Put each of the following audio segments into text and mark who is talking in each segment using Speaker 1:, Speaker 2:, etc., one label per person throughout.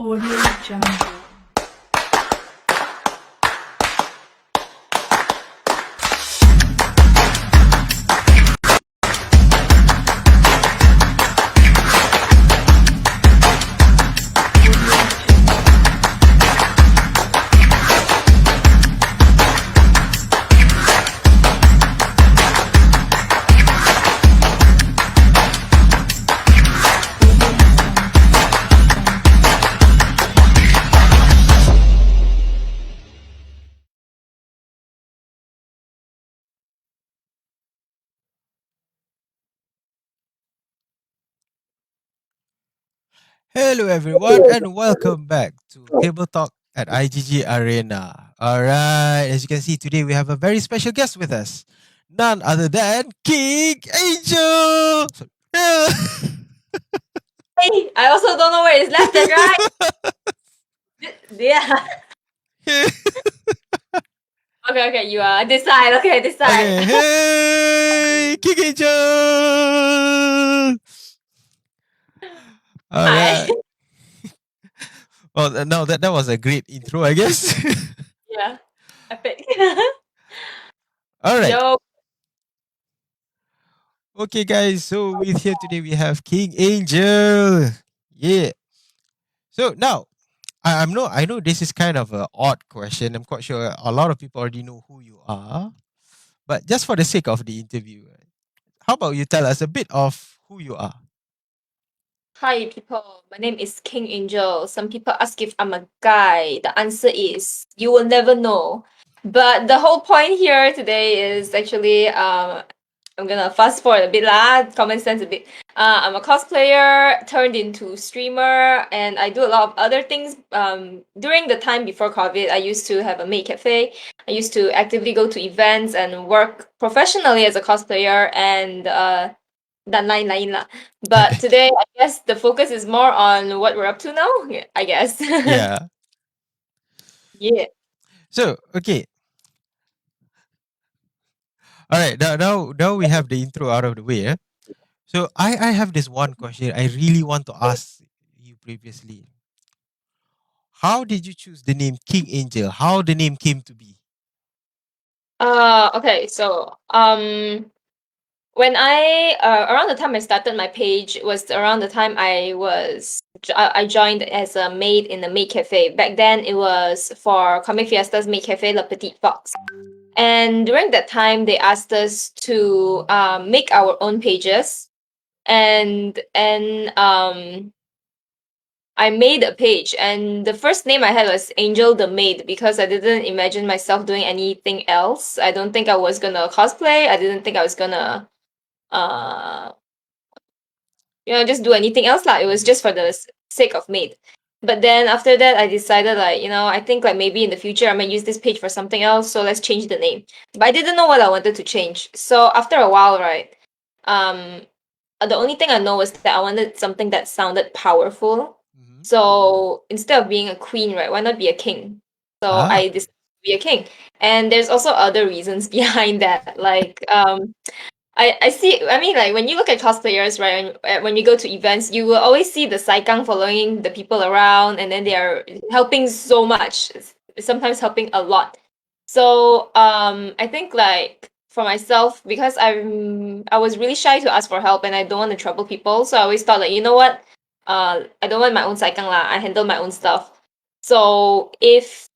Speaker 1: Audio Jungle.
Speaker 2: Hello, everyone, and welcome back to Table Talk at IGG Arena. All right, as you can see, today we have a very special guest with us, none other than King Angel.
Speaker 3: Hey, I also don't know where it's left and right. Yeah. Okay, you decide. Okay, decide.
Speaker 2: Okay, hey, King Angel. All
Speaker 3: Hi.
Speaker 2: right. Well, no, that was a great intro, I guess.
Speaker 3: Yeah. Epic.
Speaker 2: All right.
Speaker 3: Yo.
Speaker 2: Okay, guys. So with here today we have King Angel. Yeah. So now I know this is kind of an odd question. I'm quite sure a lot of people already know who you are, but just for the sake of the interview, how about you tell us a bit of who you are?
Speaker 3: Hi, people. My name is King Angel. Some people ask if I'm a guy. The answer is you will never know. But the whole point here today is actually I'm gonna fast forward a bit lah, common sense a bit. I'm a cosplayer turned into streamer, and I do a lot of other things. During the time before COVID, I used to have a maid cafe. I used to actively go to events and work professionally as a cosplayer, and dan lain-lain lah. But today, I guess the focus is more on what we're up to now. Yeah, I guess.
Speaker 2: Yeah.
Speaker 3: Yeah.
Speaker 2: So okay. All right. Now we have the intro out of the way. So I have this one question I really want to ask you previously. How did you choose the name King Angel? How the name came to be?
Speaker 3: Okay. So, when I around the time I started my page was around the time I joined as a maid in the maid cafe. Back then, it was for Comic Fiesta's maid cafe, La Petite Fox. And during that time, they asked us to make our own pages, and I made a page, and the first name I had was Angel the Maid because I didn't imagine myself doing anything else. I don't think I was gonna cosplay. I didn't think I was gonna uh just do anything else lah. It was just for the sake of maid. But then after that, I decided I think like maybe in the future I might use this page for something else. So let's change the name. But I didn't know what I wanted to change. So after a while, right, um, the only thing I know was that I wanted something that sounded powerful.
Speaker 2: Mhm.
Speaker 3: So instead of being a queen, right, why not be a king? So
Speaker 2: Ah.
Speaker 3: I decided to be a king. And there's also other reasons behind that. Like I see. I mean, like when you look at cosplayers, right? When you go to events, you will always see the saikang following the people around, and then they are helping so much. Sometimes helping a lot. So I think like for myself, because I was really shy to ask for help, and I don't want to trouble people. So I always thought like, you know what? I don't want my own saikang lah. I handle my own stuff. So if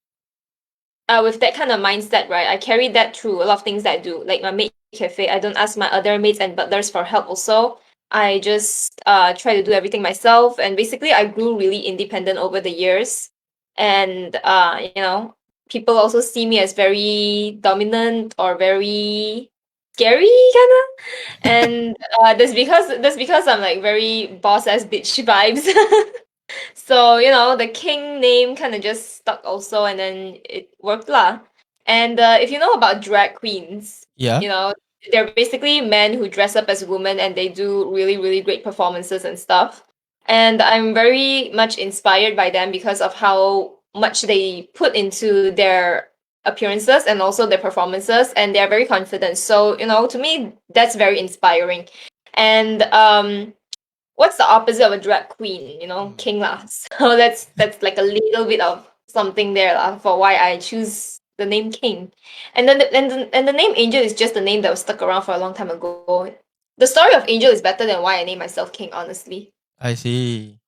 Speaker 3: with that kind of mindset, right, I carry that through a lot of things that I do. Like my maid cafe, I don't ask my other maids and butlers for help also. I just try to do everything myself, and basically I grew really independent over the years. And people also see me as very dominant or very scary kind of. And that's because I'm like very boss ass bitch vibes. So, the king name kind of just stuck also, and then it worked lah. And if you know about drag queens,
Speaker 2: Yeah.
Speaker 3: you know, they're basically men who dress up as women and they do really, really great performances and stuff. And I'm very much inspired by them because of how much they put into their appearances and also their performances, and they're very confident. So, to me, that's very inspiring. And what's the opposite of a drag queen?
Speaker 2: Mm.
Speaker 3: King lah. So that's like a little bit of something there lah for why I choose the name King. And then and the name Angel is just the name that was stuck around for a long time ago. The story of Angel is better than why I named myself King, honestly.
Speaker 2: I see.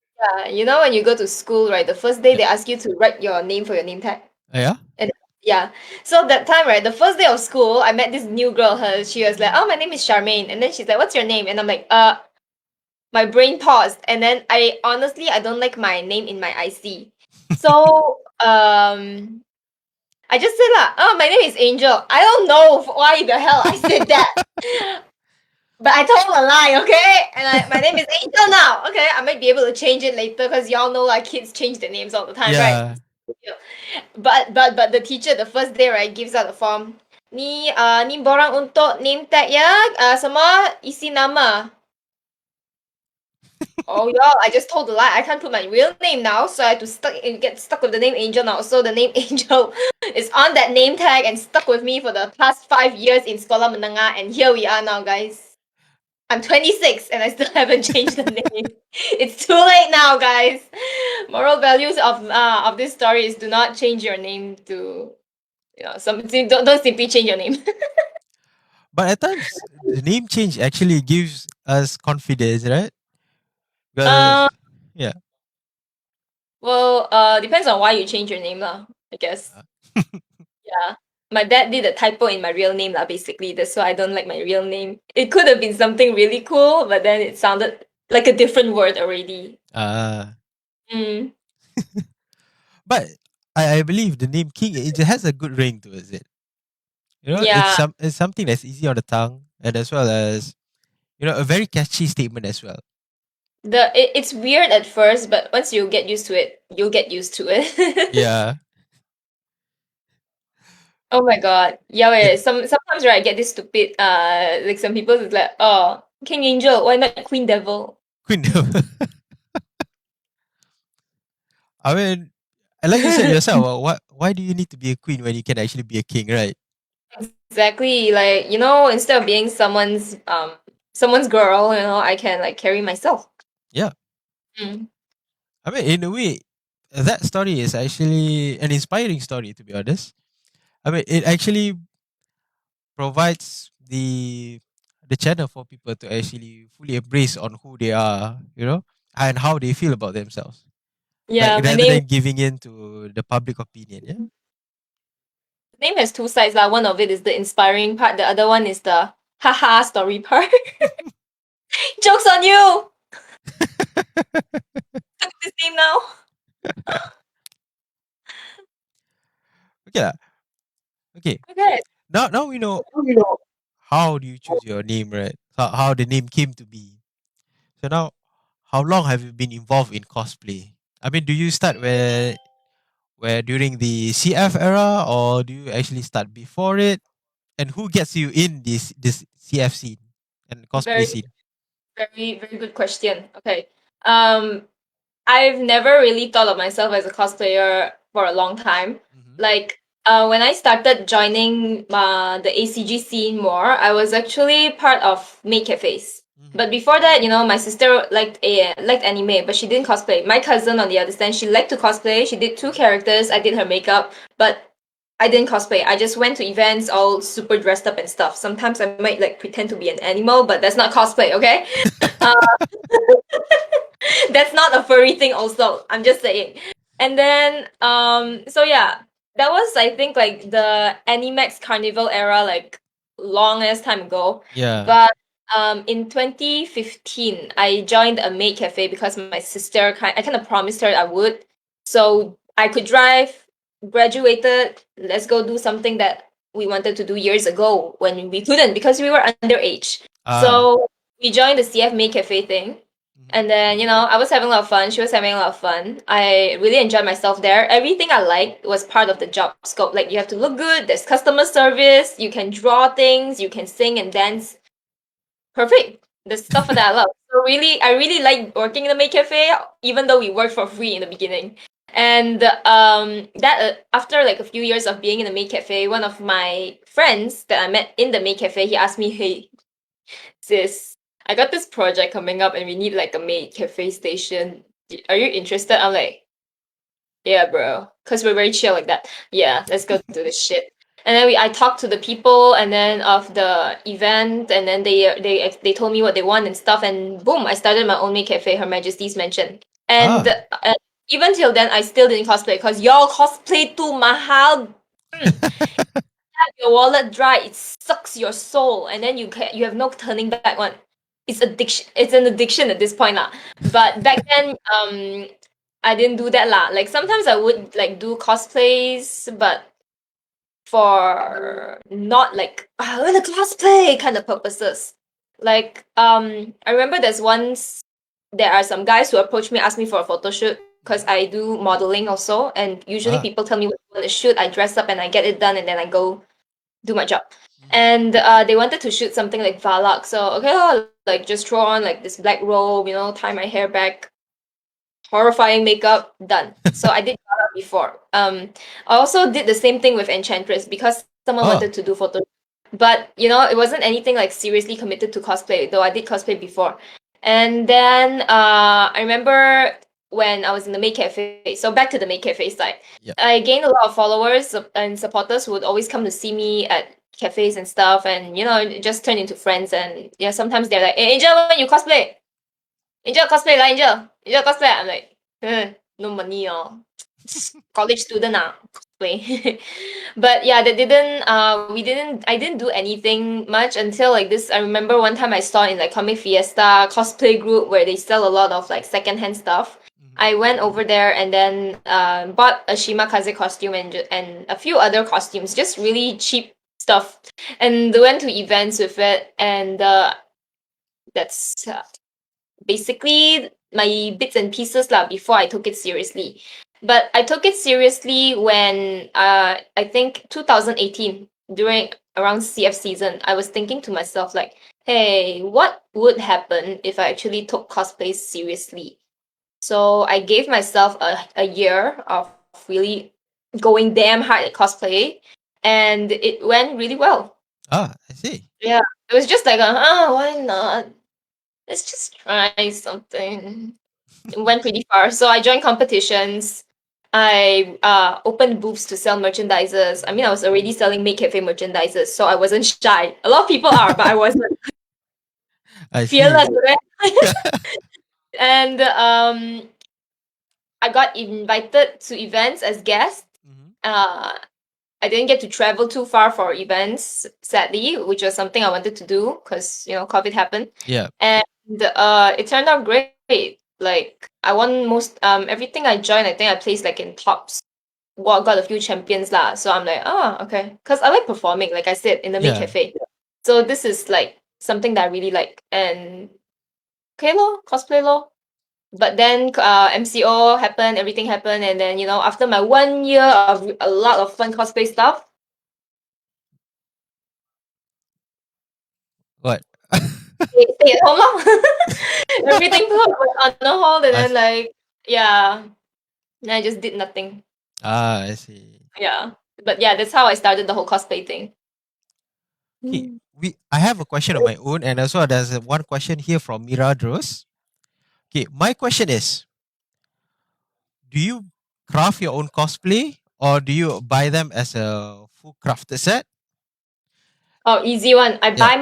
Speaker 3: Yeah, when you go to school, right? The first day
Speaker 2: Yeah.
Speaker 3: they ask you to write your name for your name tag.
Speaker 2: Yeah.
Speaker 3: And yeah, so that time, right, the first day of school, I met this new girl. She was like, "Oh, my name is Charmaine," and then she's like, "What's your name?" And I'm like, My brain paused, and then I don't like my name in my IC, so I just said lah, "Oh, my name is Angel." I don't know why the hell I said that. But I told a lie, okay? And my name is Angel now, okay? I might be able to change it later because y'all know like kids change their names all the time, right?
Speaker 2: Yeah.
Speaker 3: But the teacher the first day, right, gives out the form. Ni borang untuk name tag ya. Semua isi nama. Oh y'all, I just told a lie. I can't put my real name now, so I have to get stuck with the name Angel now. So the name Angel is on that name tag and stuck with me for the past 5 years in Sekolah Menengah, and here we are now, guys. I'm 26 and I still haven't changed the name. It's too late now, guys. Moral values of this story is do not change your name to don't simply change your name.
Speaker 2: But at times, the name change actually gives us confidence, right?
Speaker 3: uh
Speaker 2: Because yeah.
Speaker 3: well, depends on why you change your name lah, I guess. Yeah. My dad did a typo in my real name lah, basically. That's why I don't like my real name. It could have been something really cool, but then it sounded like a different word already.
Speaker 2: Ah.
Speaker 3: Mm.
Speaker 2: But I believe the name King, it has a good ring to it.
Speaker 3: Yeah.
Speaker 2: It's something that's easy on the tongue, and as well as a very catchy statement as well.
Speaker 3: It's weird at first, but once you get used to it, you'll get used to it.
Speaker 2: Yeah.
Speaker 3: Oh my god. Yeah,
Speaker 2: Yeah.
Speaker 3: wait, sometimes right I get this stupid like some people is like, "Oh, King Angel, why not Queen Devil?"
Speaker 2: Queen. I mean, like you said yourself, why do you need to be a queen when you can actually be a king, right?
Speaker 3: Exactly. Like, instead of being someone's girl, I can like carry myself.
Speaker 2: Yeah.
Speaker 3: Mm.
Speaker 2: I mean, in a way, that story is actually an inspiring story, to be honest. I mean, it actually provides the channel for people to actually fully embrace on who they are, and how they feel about themselves. Like
Speaker 3: Yeah, my
Speaker 2: rather
Speaker 3: name
Speaker 2: than giving in to the public opinion. Yeah.
Speaker 3: name has two sides. Like one of it is the inspiring part, the other one is the haha story part. Jokes on you. Took this name now.
Speaker 2: Okay. Okay.
Speaker 3: Okay.
Speaker 2: Now we know how do you choose your name, right? How the name came to be. So now, how long have you been involved in cosplay? I mean, do you start where during the CF era, or do you actually start before it? And who gets you in this CF scene and cosplay
Speaker 3: Very,
Speaker 2: scene?
Speaker 3: very, very good question. Okay. Um, I've never really thought of myself as a cosplayer for a long time.
Speaker 2: Mm-hmm.
Speaker 3: Like, when I started joining the ACG scene more, I was actually part of Maid Cafes.
Speaker 2: Mm-hmm.
Speaker 3: But before that, my sister liked anime, but she didn't cosplay. My cousin, on the other hand, she liked to cosplay. She did two characters. I did her makeup, but I didn't cosplay. I just went to events all super dressed up and stuff. Sometimes I might like pretend to be an animal, but that's not cosplay, okay? Uh, that's not a furry thing also. I'm just saying. And then so yeah, that was I think like the Animax Carnival era, like longest time ago.
Speaker 2: Yeah.
Speaker 3: But in 2015 I joined a maid cafe because my sister I kind of promised her I would. So I could drive, graduated, let's go do something that we wanted to do years ago when we couldn't because we were underage.
Speaker 2: Ah.
Speaker 3: So we joined the CF Maid Cafe thing.
Speaker 2: Mm-hmm.
Speaker 3: And then, I was having a lot of fun. She was having a lot of fun. I really enjoyed myself there. Everything I liked was part of the job scope. Like, you have to look good, there's customer service, you can draw things, you can sing and dance. Perfect. The stuff that I love. So, really, I really like working in the maid cafe, even though we worked for free in the beginning. And that after like a few years of being in the maid cafe, one of my friends that I met in the maid cafe, he asked me, "Hey, sis, I got this project coming up and we need like a maid cafe station. Are you interested? I'm like, yeah, bro. Because we're very chill like that. Yeah, let's go do this shit. And then I talked to the people and then of the event and then they told me what they want and stuff and boom, I started my own maid cafe, Her Majesty's Mansion. And
Speaker 2: Ah.
Speaker 3: even till then, I still didn't cosplay because y'all cosplay too mahal. Your wallet dry, it sucks your soul, and then you have no turning back one. It's addiction. It's an addiction at this point lah. But back then, I didn't do that lah. Like sometimes I would like do cosplays, but for not like I want to cosplay kind of purposes. Like I remember there are some guys who approach me, ask me for a photo shoot because I do modeling also, and usually
Speaker 2: Ah.
Speaker 3: people tell me what they want to shoot. I dress up and I get it done, and then I go do my job.
Speaker 2: Mm.
Speaker 3: And they wanted to shoot something like Valak, so okay, like just throw on like this black robe, tie my hair back, horrifying makeup, done. So I did Valak before. I also did the same thing with Enchantress because someone
Speaker 2: Oh.
Speaker 3: wanted to do photo, but it wasn't anything like seriously committed to cosplay. Though I did cosplay before, and then I remember when I was in the maid cafe. So back to the maid cafe side.
Speaker 2: Yeah.
Speaker 3: I gained a lot of followers and supporters who would always come to see me at cafes and stuff, and it just turned into friends. And yeah, sometimes they're like, "Hey, Angel, when you cosplay? Angel cosplay lah, Angel cosplay." I'm like, no money oh, college student cosplay. But yeah, I didn't do anything much until like this. I remember one time I saw in like Comic Fiesta cosplay group where they sell a lot of like secondhand stuff.
Speaker 2: Mhm.
Speaker 3: I went over there and then bought a Shimakaze costume and a few other costumes, just really cheap stuff, and went to events with it. And that's basically my bits and pieces lah before I took it seriously. But I took it seriously when I think 2018 during around CF season. I was thinking to myself like, hey, what would happen if I actually took cosplay seriously? So I gave myself a year of really going damn hard at cosplay, and it went really well.
Speaker 2: Ah, I see.
Speaker 3: Yeah, it was just like, why not? Let's just try something. It went pretty far. So I joined competitions. I opened booths to sell merchandises. I mean, I was already selling Make Cafe merchandises, so I wasn't shy. A lot of people are, but I wasn't
Speaker 2: I see.
Speaker 3: fearless. Right? And I got invited to events as guest.
Speaker 2: Mhm.
Speaker 3: I didn't get to travel too far for events, sadly, which was something I wanted to do because COVID happened,
Speaker 2: Yeah.
Speaker 3: and it turned out great. Like I won most everything I joined. I think I placed like in tops. Well, got a few champions lah. So I'm like, okay, because I like performing, like I said in the maid
Speaker 2: Yeah.
Speaker 3: cafe. So this is like something that I really like, and okay lor, cosplay lor. But then MCO happened, everything happened, and then after my 1 year of a lot of fun cosplay stuff,
Speaker 2: What?
Speaker 3: stay at home lor. Everything put on a hold, and
Speaker 2: I
Speaker 3: then
Speaker 2: s-
Speaker 3: like yeah, and I just did nothing.
Speaker 2: I see.
Speaker 3: Yeah, but yeah, that's how I started the whole cosplay thing.
Speaker 2: Okay,
Speaker 3: Mm.
Speaker 2: I have a question of my own, and also there's one question here from Miradros. Okay, my question is: do you craft your own cosplay, or do you buy them as a full crafted set?
Speaker 3: Oh, easy one.
Speaker 2: Yeah.
Speaker 3: I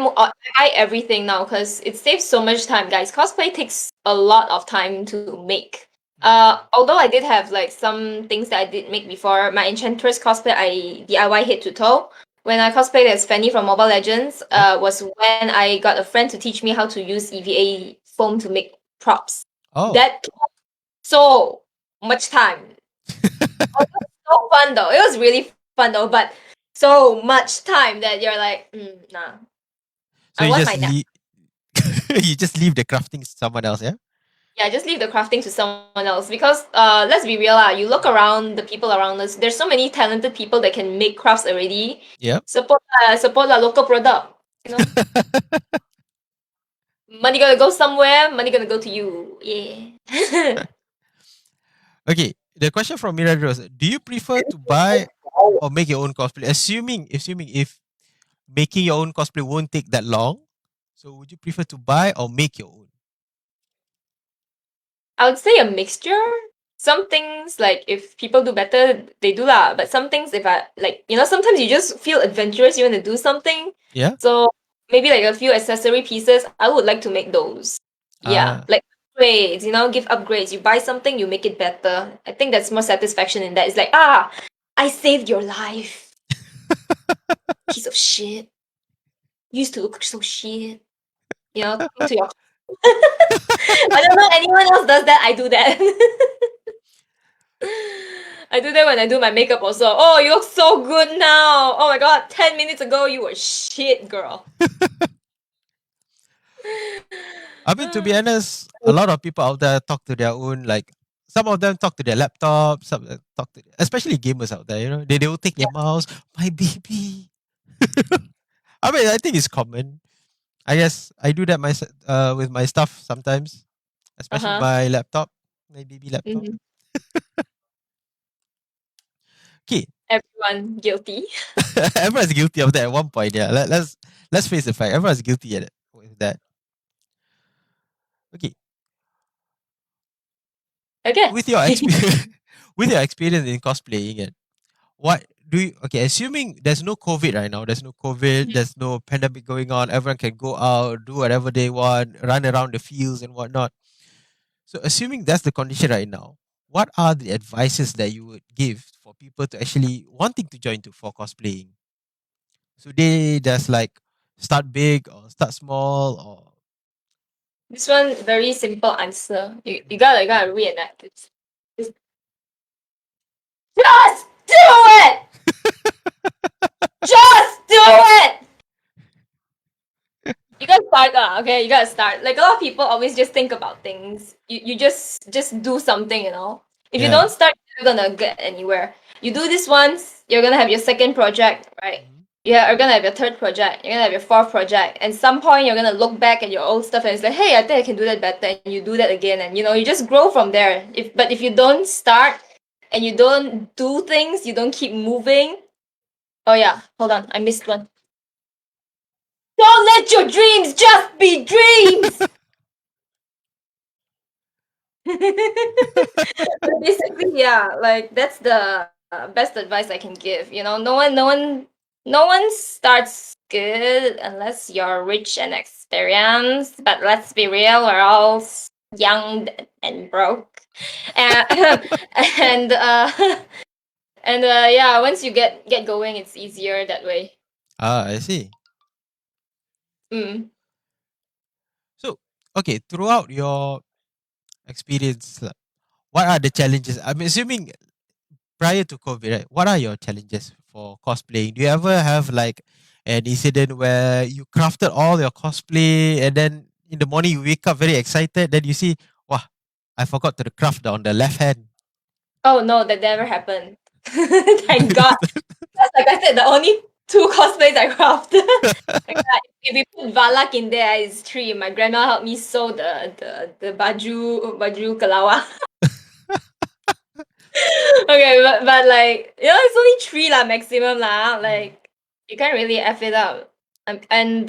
Speaker 3: buy everything now because it saves so much time, guys. Cosplay takes a lot of time to make.
Speaker 2: Mm.
Speaker 3: Although I did have like some things that I did make before. My Enchantress cosplay, I DIY head to toe. When I cosplayed as Fanny from Mobile Legends,
Speaker 2: Yep.
Speaker 3: was when I got a friend to teach me how to use EVA foam to make props.
Speaker 2: Oh.
Speaker 3: That took so much time. So fun though. It was really fun though, but so much time that you're like, nah.
Speaker 2: So
Speaker 3: I
Speaker 2: you
Speaker 3: want
Speaker 2: just
Speaker 3: my nap.
Speaker 2: leave, you just leave the crafting to someone else, yeah?
Speaker 3: Yeah, just leave the crafting to someone else because let's be real you look around the people around us. There's so many talented people that can make crafts already.
Speaker 2: Yep.
Speaker 3: Support the local product. Money gonna go somewhere. Money gonna go to you. Yeah.
Speaker 2: Okay, the question from Miradros: do you prefer to buy or make your own cosplay? Assuming if making your own cosplay won't take that long, So would you prefer to buy or make your own?
Speaker 3: I would say a mixture. Some things like if people do better, they do lah. But some things if I like, sometimes you just feel adventurous, you want to do something.
Speaker 2: Yeah.
Speaker 3: So maybe like a few accessory pieces, I would like to make those. Yeah.
Speaker 2: Ah.
Speaker 3: Like upgrades, give upgrades. You buy something, you make it better. I think that's more satisfaction in that. It's like, I saved your life. Piece of shit. You used to look so shit. Talking to your I don't know anyone else does that. I do that. I do that when I do my makeup also. Oh, you look so good now. Oh my god, 10 minutes ago you were shit, girl.
Speaker 2: I mean, to be honest, a lot of people out there talk to their own, like, some of them talk to their laptop, some talk to, especially gamers out there, they will take their mouse, my baby. I mean, I think it's common. I guess I do that with my stuff sometimes, especially
Speaker 3: Uh-huh.
Speaker 2: my laptop, my baby laptop.
Speaker 3: Mhm.
Speaker 2: Okay,
Speaker 3: Everyone guilty.
Speaker 2: everyone's guilty of that at one point. Yeah, let's face the fact. Everyone's guilty with that. Okay,
Speaker 3: Okay.
Speaker 2: with your experience, with your experience in cosplaying, and what do you? Okay, assuming there's no COVID right now, there's no COVID, there's no pandemic going on. Everyone can go out, do whatever they want, run around the fields and whatnot. So, assuming that's the condition right now, what are the advices that you would give for people to actually wanting to join to for cosplaying? So they just like start big or start small or
Speaker 3: This one very simple answer. You gotta reenact it. Just do it! Just do it! You gotta start okay? You gotta start. Like a lot of people always just think about things. You just do something. If you
Speaker 2: yeah.
Speaker 3: don't start, you're not gonna get anywhere. You do this once, you're gonna have your second project, right?
Speaker 2: Mhm.
Speaker 3: Yeah, you're gonna have your third project, you're gonna have your fourth project, and some point you're gonna look back at your old stuff and it's like, hey, I think I can do that better, and you do that again, and you just grow from there. If you don't start and you don't do things, you don't keep moving. Oh yeah, hold on, I missed one. Don't let your dreams just be dreams. Basically, yeah, like that's the best advice I can give. No one starts good unless you're rich and experienced. But let's be real, we're all young and broke, and and yeah, once you get going, it's easier that way.
Speaker 2: Ah, I see.
Speaker 3: Mm.
Speaker 2: So, okay, throughout your experience, like, what are the challenges? I'm assuming prior to COVID, right? What are your challenges for cosplaying? Do you ever have like an incident where you crafted all your cosplay and then in the morning you wake up very excited, then you see, wow, I forgot to craft on the left hand.
Speaker 3: Oh no, that never happened. Thank God. That's like I said, the only two cosplays I crafted. Like, if we put Valak in there, it's three. My grandma helped me sew the baju kelawa. Okay, but like it's only three lah maximum lah.
Speaker 2: Mm.
Speaker 3: Like you can't really f it up. And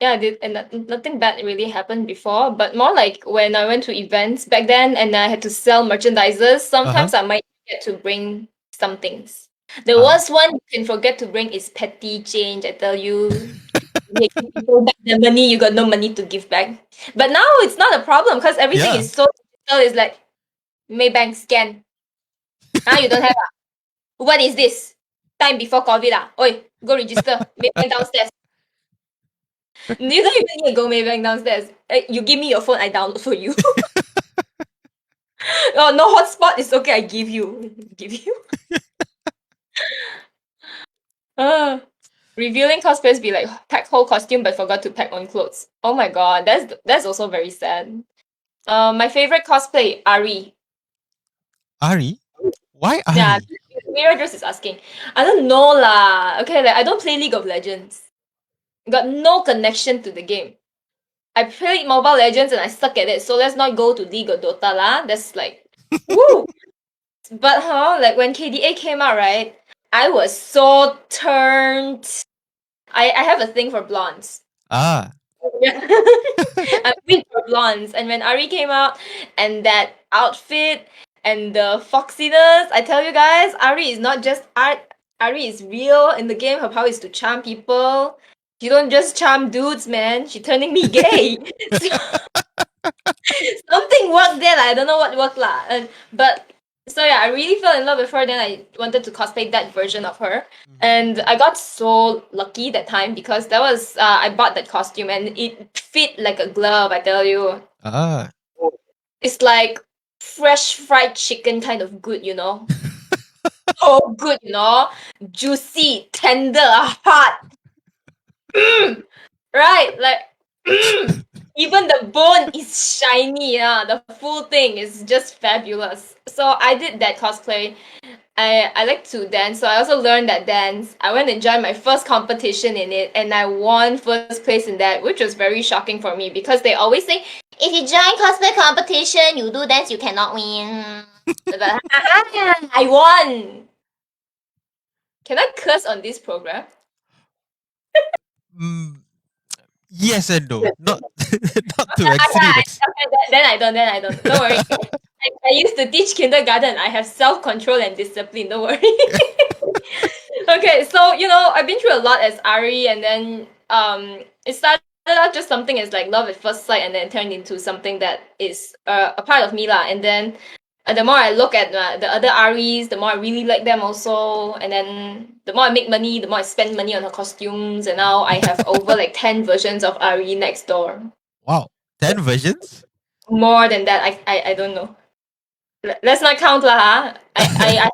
Speaker 3: yeah, and nothing bad really happened before. But more like when I went to events back then, and I had to sell merchandises.
Speaker 2: Uh-huh.
Speaker 3: Sometimes I might get to bring some things. The
Speaker 2: Uh,
Speaker 3: worst one you can forget to bring is petty change. I tell you, making people back their money, you got no money to give back. But now it's not a problem because everything
Speaker 2: yeah.
Speaker 3: is so digital. It's like Maybank scan. You don't have. What is this? Time before COVID Oi, go register. Maybank downstairs. You don't even need to go Maybank downstairs. You give me your phone, I download for you. Oh, no hotspot. It's okay. I give you. Give you. Uh, revealing cosplays be like pack whole costume but forgot to pack on clothes. Oh my god, that's also very sad. My favorite cosplay, Ari.
Speaker 2: Ari? Why
Speaker 3: Yeah,
Speaker 2: Ari?
Speaker 3: Mira just is asking. I don't know lah. Okay, like I don't play League of Legends. Got no connection to the game. I played Mobile Legends and I suck at it. So let's not go to League or Dota lah. That's like, woo. But like when KDA came out, right? I was so turned. I have a thing for blondes.
Speaker 2: Ah.
Speaker 3: Yeah. I'm weak for blondes. And when Ari came out and that outfit and the foxiness, I tell you guys, Ari is not just art. Ari is real in the game. Her power is to charm people. She don't just charm dudes, man. She turning me gay. So something worked there. I don't know what worked lah. But so yeah, I really fell in love with her. Then I wanted to cosplay that version of her,
Speaker 2: Mhm.
Speaker 3: and I got so lucky that time because that was I bought that costume and it fit like a glove. I tell you,
Speaker 2: Ah.
Speaker 3: it's like fresh fried chicken kind of good, you know. Oh, good, you know, juicy, tender, hot. Mm, right, like even the bone is shiny. Yeah, the full thing is just fabulous. So I did that cosplay. I like to dance, so I also learned that dance. I went and joined my first competition in it, and I won first place in that, which was very shocking for me because they always say if you join cosplay competition, you do dance, you cannot win. But I won. Can I curse on this program?
Speaker 2: Mm, yes and no. Not not to extreme
Speaker 3: Okay,
Speaker 2: ex-
Speaker 3: then I don't. Then I don't. Don't worry. I used to teach kindergarten. I have self control and discipline. Don't worry. Okay, so I've been through a lot as Ari, and then it started out just something as like love at first sight, and then turned into something that is a part of me lah. And then the more I look at the other Aris, the more I really like them also. And then the more I make money, the more I spend money on her costumes. And now I have over like 10 versions of Ari next door.
Speaker 2: Wow. 10 versions?
Speaker 3: More than that, I don't know. Let's not count lah, ha. I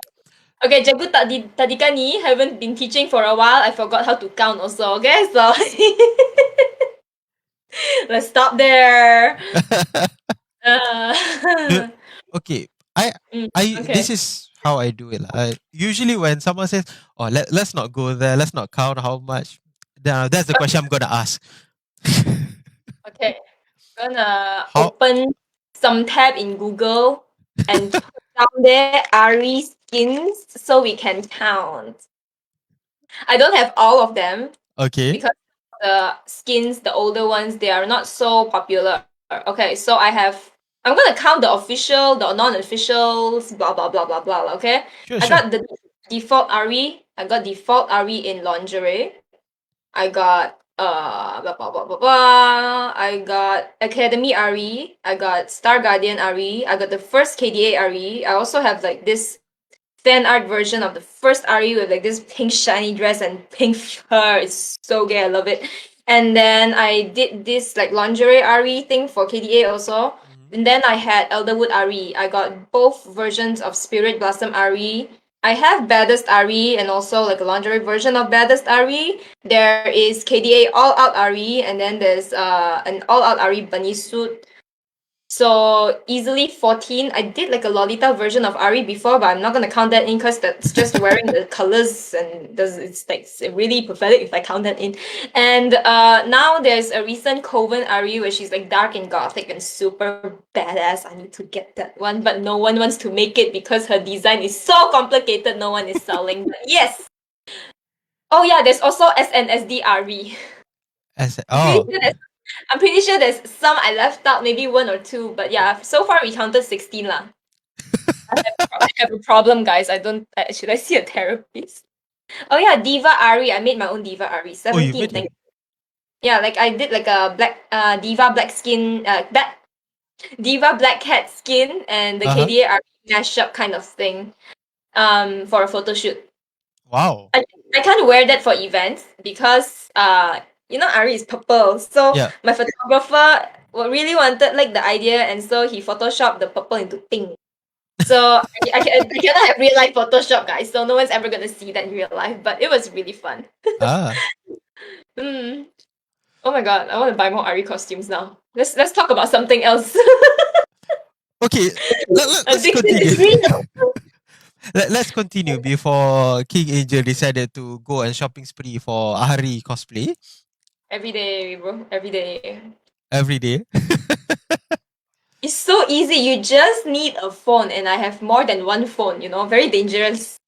Speaker 3: Okay, Jagu tadi kan ni haven't been teaching for a while. I forgot how to count also. Okay, so let's stop there.
Speaker 2: No,
Speaker 3: Uh,
Speaker 2: okay. I
Speaker 3: okay,
Speaker 2: this is how I do it. Usually when someone says, "Oh, let's not go there. Let's not count how much." That's the question I'm gonna ask.
Speaker 3: okay. Gonna
Speaker 2: How
Speaker 3: open some tab in Google and put down there Ari skins so we can count. I don't have all of them
Speaker 2: okay?
Speaker 3: because the skins, the older ones, they are not so popular. Okay, so I'm gonna count the official, the non-officials, blah blah blah blah blah. Okay,
Speaker 2: Sure,
Speaker 3: I
Speaker 2: sure.
Speaker 3: got the default Ari. I got default Ari in lingerie. I got blah blah blah blah blah. I got Academy Ari. I got Star Guardian Ari. I got the first KDA Ari. I also have like this fan art version of the first Ari with like this pink shiny dress and pink fur. It's so gay. I love it. And then I did this like lingerie Ari thing for KDA also.
Speaker 2: Mhm.
Speaker 3: And then I had Elderwood Ari. I got both versions of Spirit Blossom Ari. I have Baddest Ari and also like a lingerie version of Baddest Ari. There is KDA All Out Ari, and then there's an All Out Ari bunny suit. So easily 14. I did like a Lolita version of Ari before, but I'm not gonna count that in because that's just wearing the colors and it's like really pathetic if I count that in. And now there's a recent Coven Ari where she's like dark and gothic and super badass. I need to get that one, but no one wants to make it because her design is so complicated. No one is selling. But yes. Oh yeah, there's also SNSD Ari. I'm pretty
Speaker 2: Oh,
Speaker 3: sure there's I'm pretty sure there's some I left out, maybe one or two, but yeah, so far we counted 16 lah. I have a problem, guys. I don't. Should I see a therapist? Oh yeah, Diva Ari. I made my own Diva Ari.
Speaker 2: oh, you
Speaker 3: 17.
Speaker 2: made
Speaker 3: Thank.
Speaker 2: it.
Speaker 3: Yeah, like I did like a black Diva black skin black Diva black cat skin and the
Speaker 2: Uh huh.
Speaker 3: KDA Ari mashup kind of thing. For a photo shoot.
Speaker 2: Wow.
Speaker 3: I I can't wear that for events because Ari is purple. So
Speaker 2: Yeah.
Speaker 3: my photographer really wanted like the idea, and so he photoshopped the purple into pink. So I cannot have real life Photoshop, guys. So no one's ever gonna see that in real life. But it was really fun.
Speaker 2: Ah.
Speaker 3: Mm. Oh my god, I want to buy more Ari costumes now. Let's talk about something else.
Speaker 2: Okay. Let's
Speaker 3: Addiction
Speaker 2: continue.
Speaker 3: is real.
Speaker 2: Let's continue before King Angel decided to go on shopping spree for Ahri cosplay
Speaker 3: Every day, bro. Every day.
Speaker 2: every day.
Speaker 3: It's so easy. You just need a phone, and I have more than one phone. Very dangerous.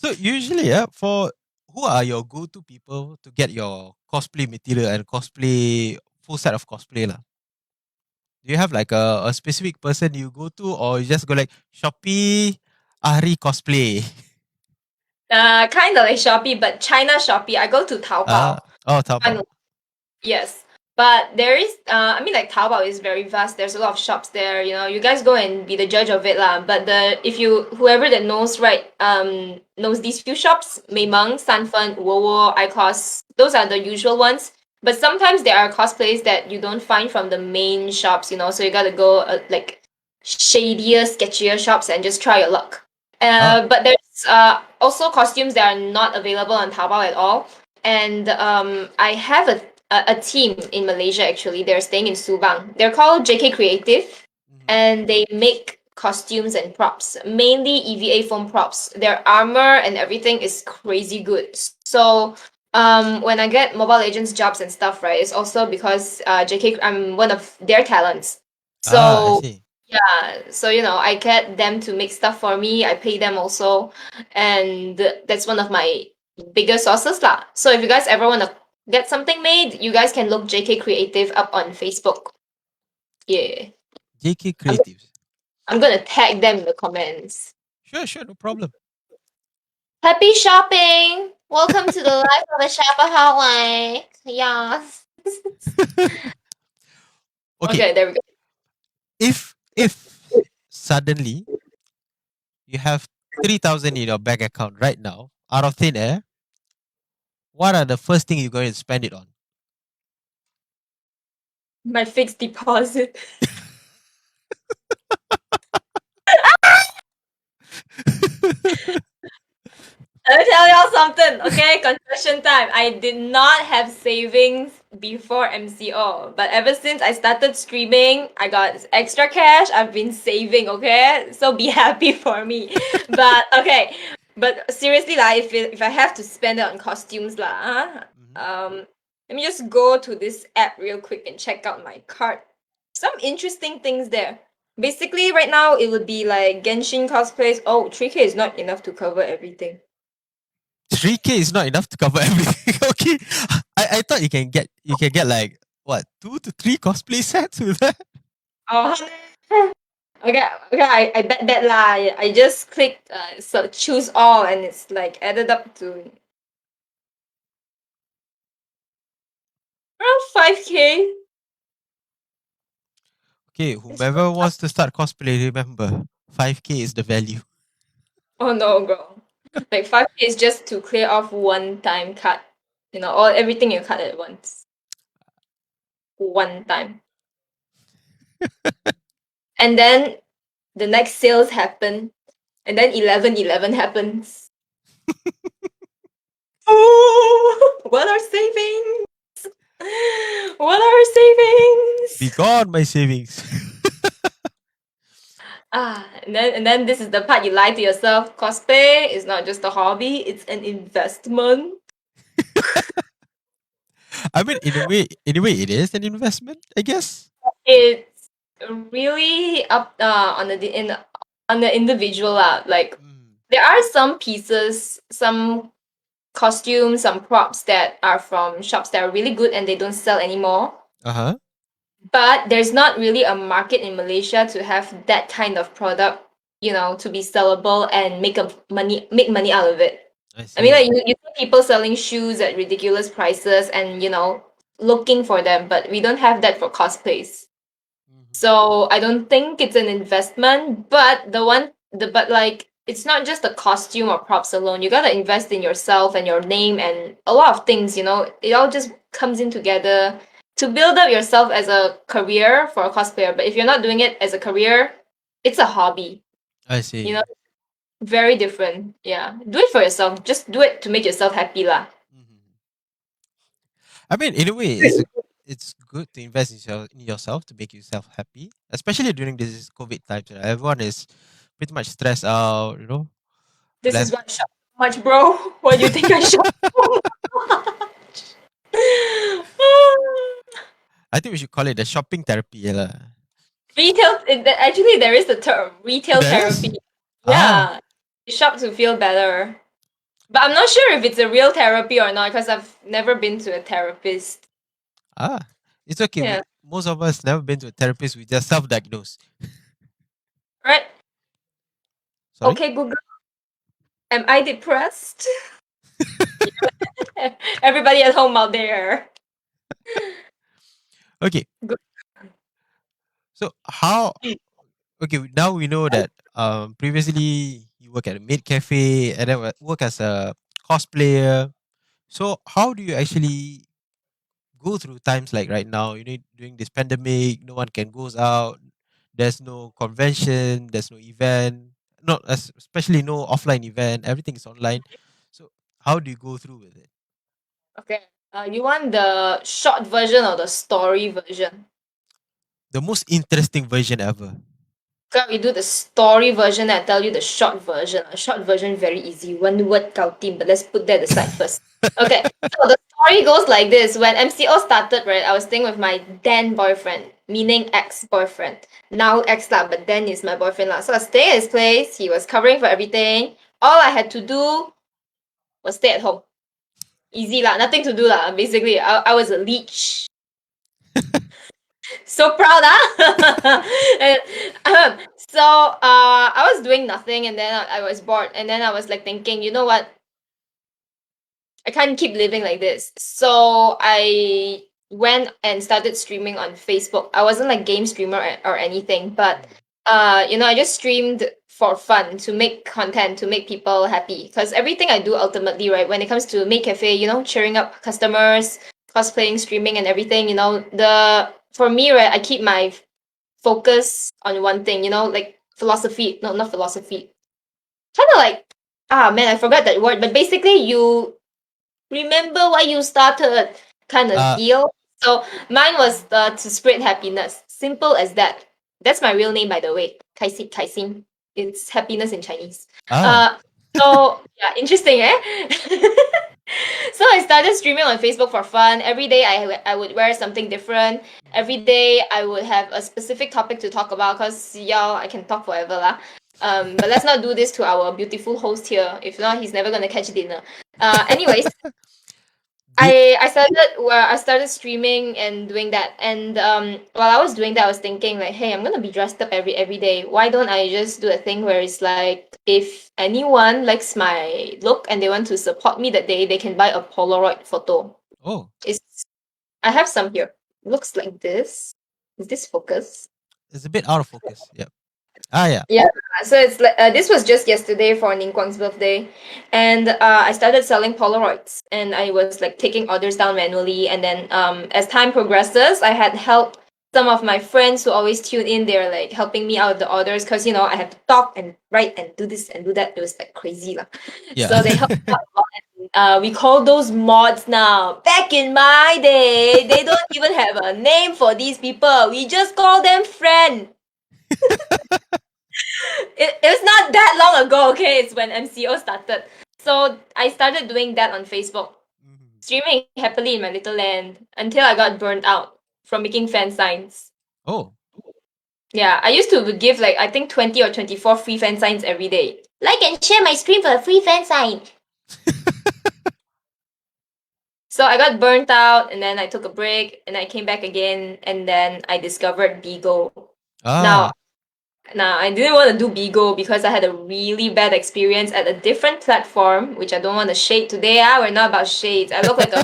Speaker 2: So usually, yeah, for who are your go-to people to get your cosplay material and cosplay full set of cosplay lah? Do you have like a specific person you go to, or you just go like Shopee, Ari cosplay?
Speaker 3: Kind of like Shopee, but China Shopee. I go to
Speaker 2: Ah,
Speaker 3: Taobao.
Speaker 2: oh, Taobao.
Speaker 3: Yes. But there is I mean like Taobao is very vast. There's a lot of shops there, you know. You guys go and be the judge of it lah. But the if you whoever that knows right knows these few shops, Meimeng, Sanfen, Wowo, iCos, those are the usual ones. But sometimes there are cosplays that you don't find from the main shops, you know. So you got to go like shadier, sketchier shops and just try your luck.
Speaker 2: Ah,
Speaker 3: But there's also costumes that are not available on Taobao at all. And I have a team in Malaysia actually. They're staying in Subang. They're called JK Creative,
Speaker 2: mhm.
Speaker 3: and they make costumes and props, mainly EVA foam props. Their armor and everything is crazy good. So when I get Mobile Legends jobs and stuff, right, it's also because JK, I'm one of their talents.
Speaker 2: I
Speaker 3: So
Speaker 2: see.
Speaker 3: yeah, so you know, I get them to make stuff for me. I pay them also, and that's one of my bigger sources lah. So if you guys ever want to get something made, you guys can look JK Creative up on Facebook. Yeah.
Speaker 2: JK
Speaker 3: I'm
Speaker 2: Creatives.
Speaker 3: I'm gonna tag them in the comments.
Speaker 2: Sure, sure, no problem.
Speaker 3: Happy shopping! Welcome to the life of a shopaholic. Yes.
Speaker 2: Okay,
Speaker 3: Okay, there we go.
Speaker 2: if suddenly you have 3,000 in your bank account right now, out of thin air, what are the first thing you're going to spend it on?
Speaker 3: My fixed deposit. Let me tell y'all something, okay? Confession time. I did not have savings before MCO, but ever since I started streaming, I got extra cash. I've been saving, okay? So be happy for me. But okay, but seriously, like if I have to spend it on costumes, lah,
Speaker 2: Mhm.
Speaker 3: let me just go to this app real quick and check out my cart. Some interesting things there. Basically, right now it would be like Genshin cosplays. Oh, 3K is not enough to cover everything.
Speaker 2: 3K is not enough to cover everything. Okay, I thought you can get like what 2 to 3 cosplay sets with that.
Speaker 3: Oh, okay, okay. I bet that lah. I just clicked so choose all, and it's like added up to around 5K.
Speaker 2: Okay,
Speaker 3: It's
Speaker 2: whomever wants to start cosplay, remember 5K is the value.
Speaker 3: oh no, girl. Like 5K is just to clear off one time cut. You know, all everything you cut at once, one time, and then the next sales happen, and then 11/11 happens. Oh, what are savings? What are
Speaker 2: Be
Speaker 3: savings?
Speaker 2: gone, my savings.
Speaker 3: And then this is the part you lie to yourself. Cosplay is not just a hobby; it's an investment.
Speaker 2: I mean, in a way, it is an investment, I guess.
Speaker 3: It's really up on the individual Like
Speaker 2: Mm.
Speaker 3: there are some pieces, some costumes, some props that are from shops that are really good and they don't sell anymore.
Speaker 2: Uh huh.
Speaker 3: But there's not really a market in Malaysia to have that kind of product, you know, to be sellable and make money out of it.
Speaker 2: I
Speaker 3: I mean, like
Speaker 2: see.
Speaker 3: you see people selling shoes at ridiculous prices and you know looking for them, but we don't have that for cosplays.
Speaker 2: Mhm.
Speaker 3: So I don't think it's an investment, but but like it's not just the costume or props alone. You gotta invest in yourself and your name and a lot of things, you know. It all just comes in together to build up yourself as a career for a cosplayer. But if you're not doing it as a career, it's a hobby.
Speaker 2: I
Speaker 3: You know,
Speaker 2: see.
Speaker 3: very different. Yeah. Do it for yourself. Just do it to make yourself happy lah.
Speaker 2: Mhm. I mean, in a way, it's good to invest in yourself to make yourself happy, especially during this COVID times. Right? Everyone is pretty much stressed out.
Speaker 3: This is
Speaker 2: Left.
Speaker 3: why I shop so much, bro. Why do you think I shop so much?
Speaker 2: I think we should call it the shopping therapy, lah.
Speaker 3: Actually there is the term retail
Speaker 2: There is.
Speaker 3: therapy.
Speaker 2: Ah,
Speaker 3: Yeah. You shop to feel better. But I'm not sure if it's a real therapy or not because I've never been to a therapist.
Speaker 2: Ah, it's okay.
Speaker 3: Yeah.
Speaker 2: Most of us never been to a therapist. We just self-diagnose.
Speaker 3: Right.
Speaker 2: Sorry.
Speaker 3: Okay, Google. Am I depressed? Everybody at home out there.
Speaker 2: Okay.
Speaker 3: Good.
Speaker 2: So how? Okay. Now we know that previously you work at a maid cafe and then work as a cosplayer. So how do you actually go through times like right now? You know, during this pandemic, no one can goes out. There's no convention. There's no event. Not especially no offline event. Everything is online. So how do you go through with it?
Speaker 3: Okay. You want the short version or the story version?
Speaker 2: The most interesting version ever.
Speaker 3: Okay, we do the story version. I tell you the short version. A short version very easy. One word team, but let's put that aside first. Okay. So the story goes like this. When MCO started, right, I was staying with my then boyfriend, meaning ex-boyfriend. Now ex lah, but then is my boyfriend lah. So I was staying at his place. He was covering for everything. All I had to do was stay at home. Easy lah, nothing to do lah. Basically, I was a leech. So proud, ah! And, I was doing nothing, and then I was bored, and then I was like thinking, you know what? I can't keep living like this. So I went and started streaming on Facebook. I wasn't like game streamer or anything, but I just streamed for fun to make content to make people happy. Because everything I do ultimately, right, when it comes to Make Cafe, cheering up customers, cosplaying, streaming, and everything, the for me, right, I keep my focus on one thing, like philosophy. No, not philosophy. Kind of like man, I forgot that word. But basically, you remember why you started kind of
Speaker 2: uh
Speaker 3: deal. So mine was to spread happiness. Simple as that. That's my real name, by the way. Kaixin, Kaixin. It's happiness in Chinese.
Speaker 2: ah
Speaker 3: Uh, so yeah, interesting, eh? So I started streaming on Facebook for fun. Every day I would wear something different. Every day I would have a specific topic to talk about because y'all I can talk forever lah. But let's not do this to our beautiful host here. If not, he's never gonna catch dinner. Anyways,
Speaker 2: did
Speaker 3: I started streaming and doing that. And while I was doing that, I was thinking like, hey, I'm gonna be dressed up every day. Why don't I just do a thing where it's like if anyone likes my look and they want to support me that day, they can buy a Polaroid photo.
Speaker 2: oh
Speaker 3: It's I have some here. Looks like this. Is this focus?
Speaker 2: it's a bit out of focus. Yep. Ah yeah.
Speaker 3: Yeah, so it's like this was just yesterday for Ning Guang's birthday, and I started selling Polaroids, and I was like taking orders down manually, and then as time progresses, I had help some of my friends who always tune in. They're like helping me out with the orders because I have to talk and write and do this and do that. It was like crazy lah.
Speaker 2: Yeah.
Speaker 3: So they helped me out a lot. And, we call those mods now. Back in my day, they don't even have a name for these people. We just call them friend. It's not that long ago, okay? It's when MCO started. So I started doing that on Facebook,
Speaker 2: Mhm.
Speaker 3: streaming happily in my little land until I got burnt out from making fan signs.
Speaker 2: Oh.
Speaker 3: Yeah, I used to give like I think 20 or 24 free fan signs every day. Like and share my stream for a free fan sign. So I got burnt out and then I took a break and I came back again and then I discovered Beagle.
Speaker 2: Ah.
Speaker 3: Now Now, I didn't want to do Bigo because I had a really bad experience at a different platform, which I don't want to shade today. We're not about shades. I look like a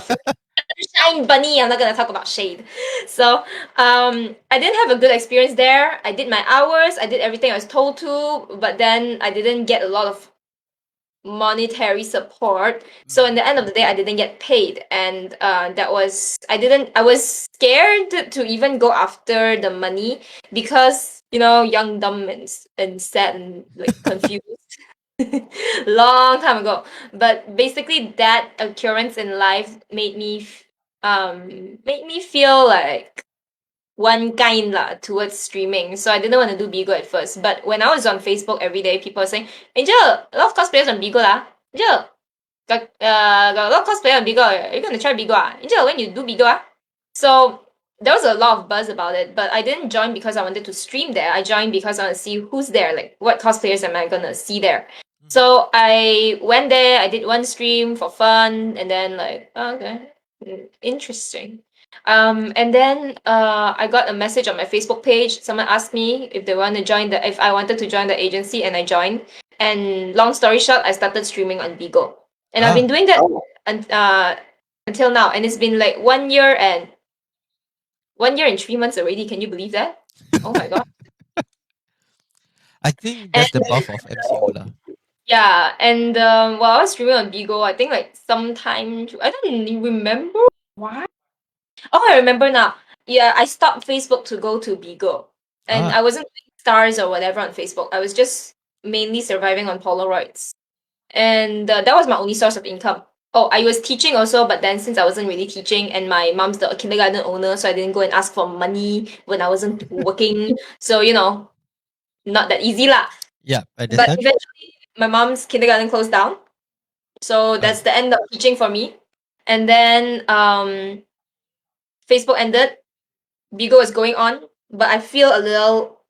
Speaker 3: shine bunny. I'm not gonna talk about shade. So, I didn't have a good experience there. I did my hours. I did everything I was told to, but then I didn't get a lot of monetary support. So in
Speaker 2: Mhm.
Speaker 3: the end of the day, I didn't get paid, and that was I didn't. I was scared to even go after the money because young, dumb, and sad and like confused. Long time ago, but basically that occurrence in life made me feel like one kind lah towards streaming. So I didn't want to do Bigo at first. But when I was on Facebook every day, people were saying, Angel, a lot of cosplayers on Bigo lah. Angel, got a lot of cosplayers on Bigo. Are you gonna try Bigo ah? Angel, when you do Bigo ah? So there was a lot of buzz about it, but I didn't join because I wanted to stream there. I joined because I want to see who's there, like what cosplayers am I gonna see there.
Speaker 2: Mhm.
Speaker 3: So I went there, I did one stream for fun, and then like, okay, interesting. And then I got a message on my Facebook page. Someone asked me if they want to join the if I wanted to join the agency, and I joined. And long story short, I started streaming on Bigo, and I've been
Speaker 2: Ah,
Speaker 3: doing that until now, and it's been like 1 year and 3 months already. Can you believe that? Oh my god!
Speaker 2: I think
Speaker 3: And
Speaker 2: that's the buff of MCO lah.
Speaker 3: yeah, and while I was streaming on Bigo, I think like sometime I don't really remember why. Oh, I remember now. Yeah, I stopped Facebook to go to Bigo, and I
Speaker 2: Ah,
Speaker 3: wasn't doing stars or whatever on Facebook. I was just mainly surviving on Polaroids, and that was my only source of income. Oh, I was teaching also, but then since I wasn't really teaching, and my mom's the kindergarten owner, so I didn't go and ask for money when I wasn't working. So not that easy lah.
Speaker 2: yeah, I
Speaker 3: But
Speaker 2: understand.
Speaker 3: eventually, my mom's kindergarten closed down, so that's
Speaker 2: Oh,
Speaker 3: the end of teaching for me. And then Facebook ended, Bigo is going on, but I feel a little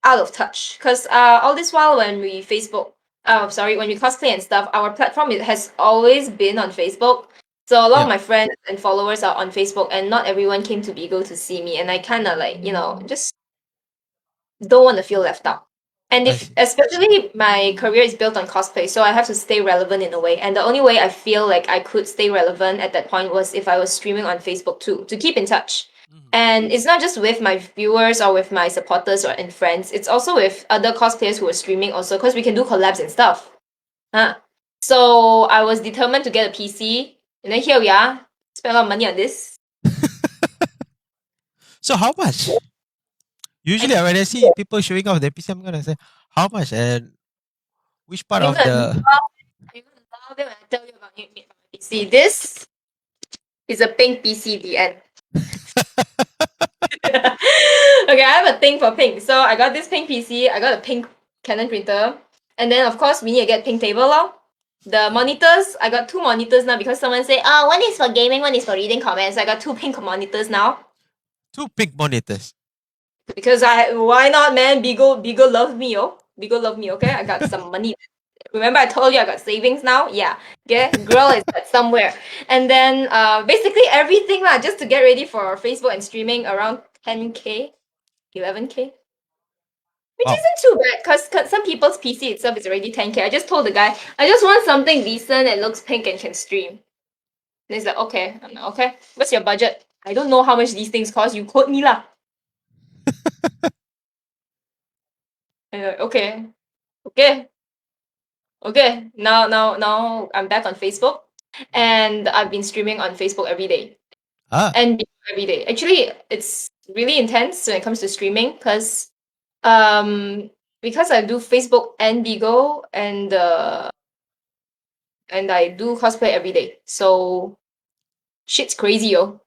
Speaker 3: out of touch because all this while when we when we cosplay and stuff, our platform it has always been on Facebook. So a lot of
Speaker 2: yeah,
Speaker 3: my friends and followers are on Facebook, and not everyone came to Bigo to see me, and I kind of like just don't want to feel left out. And
Speaker 2: I
Speaker 3: if
Speaker 2: see.
Speaker 3: especially my career is built on cosplay, so I have to stay relevant in a way. And the only way I feel like I could stay relevant at that point was if I was streaming on Facebook too, to keep in touch.
Speaker 2: Mhm.
Speaker 3: And it's not just with my viewers or with my supporters or and friends, it's also with other cosplayers who are streaming also because we can do collabs and stuff. Huh? So I was determined to get a PC, and then here we are. Spent a lot of money on this.
Speaker 2: So how much?
Speaker 3: I
Speaker 2: Usually, when I see people showing off their PC, I'm gonna say how much and which part
Speaker 3: you're
Speaker 2: of
Speaker 3: gonna
Speaker 2: the.
Speaker 3: love, you're gonna love it when I tell you about my PC. This is a pink PC, the end. Okay, I have a thing for pink. So I got this pink PC, I got a pink Canon printer, and then of course we need to get pink table lor. The monitors, I got two monitors now because someone say, oh, one is for gaming, one is for reading comments. I got two pink monitors now.
Speaker 2: Two pink monitors.
Speaker 3: Because why not, man? Bigo love me, oh. Bigo love me, okay? I got some money. Remember I told you I got savings now? Yeah. Okay, girl is at somewhere. And then basically everything lah, just to get ready for Facebook and streaming around 10K, 11K. Which
Speaker 2: Wow.
Speaker 3: isn't too bad, because some people's PC itself is already 10K. I just told the guy, I just want something decent that looks pink and can stream. And he's like, okay. I'm like, okay. What's your budget? I don't know how much these things cost. You quote me lah. And like, okay, okay, okay. Now I'm back on Facebook, and I've been streaming on Facebook every day
Speaker 2: Ah,
Speaker 3: and every day. Actually, it's really intense when it comes to streaming because I do Facebook and Bigo and I do cosplay every day. So shit's crazy, yo.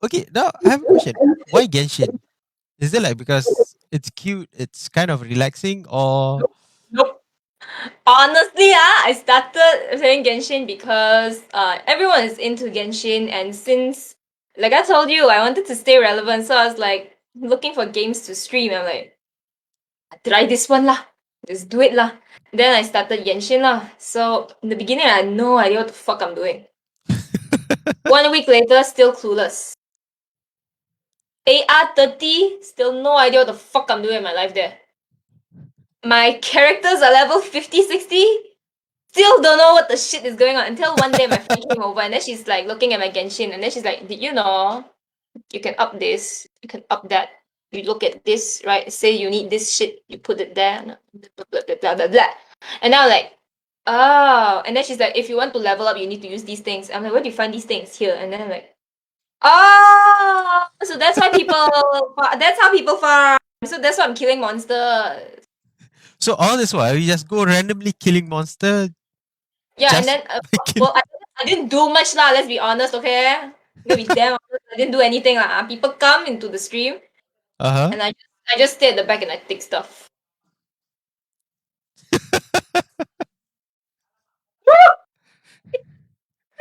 Speaker 2: okay. Now I have a question. Why Genshin? Is it like because it's cute, it's kind of relaxing, or
Speaker 3: Nope. Honestly, I started playing Genshin because everyone is into Genshin, and since like I told you, I wanted to stay relevant, so I was like looking for games to stream. I'm like, try this one lah, just do it lah. Then I started Genshin lah. So in the beginning, I had no idea what the fuck I'm doing. 1 week later, still clueless. AR 30, still no idea what the fuck I'm doing in my life there. My characters are level 50, 60. Still don't know what the shit is going on until one day my friend came over and then she's like looking at my Genshin and then she's like, did you know you can up this, you can up that. You look at this, right? Say you need this shit, you put it there, blah blah blah blah blah blah. And now I'm like, oh, and then she's like, if you want to level up, you need to use these things. I'm like, where do you find these things? Here. And then I'm like, oh, so that's why that's how people farm. So that's why I'm killing monsters.
Speaker 2: so all this while you just go randomly killing monster
Speaker 3: Yeah, and
Speaker 2: just
Speaker 3: then
Speaker 2: by killing.
Speaker 3: well, I didn't do much lah. Let's be honest, okay? I'm gonna be damn honest. I didn't do anything lah. People come into the stream,
Speaker 2: Uh huh.
Speaker 3: and I just stay at the back and I take stuff.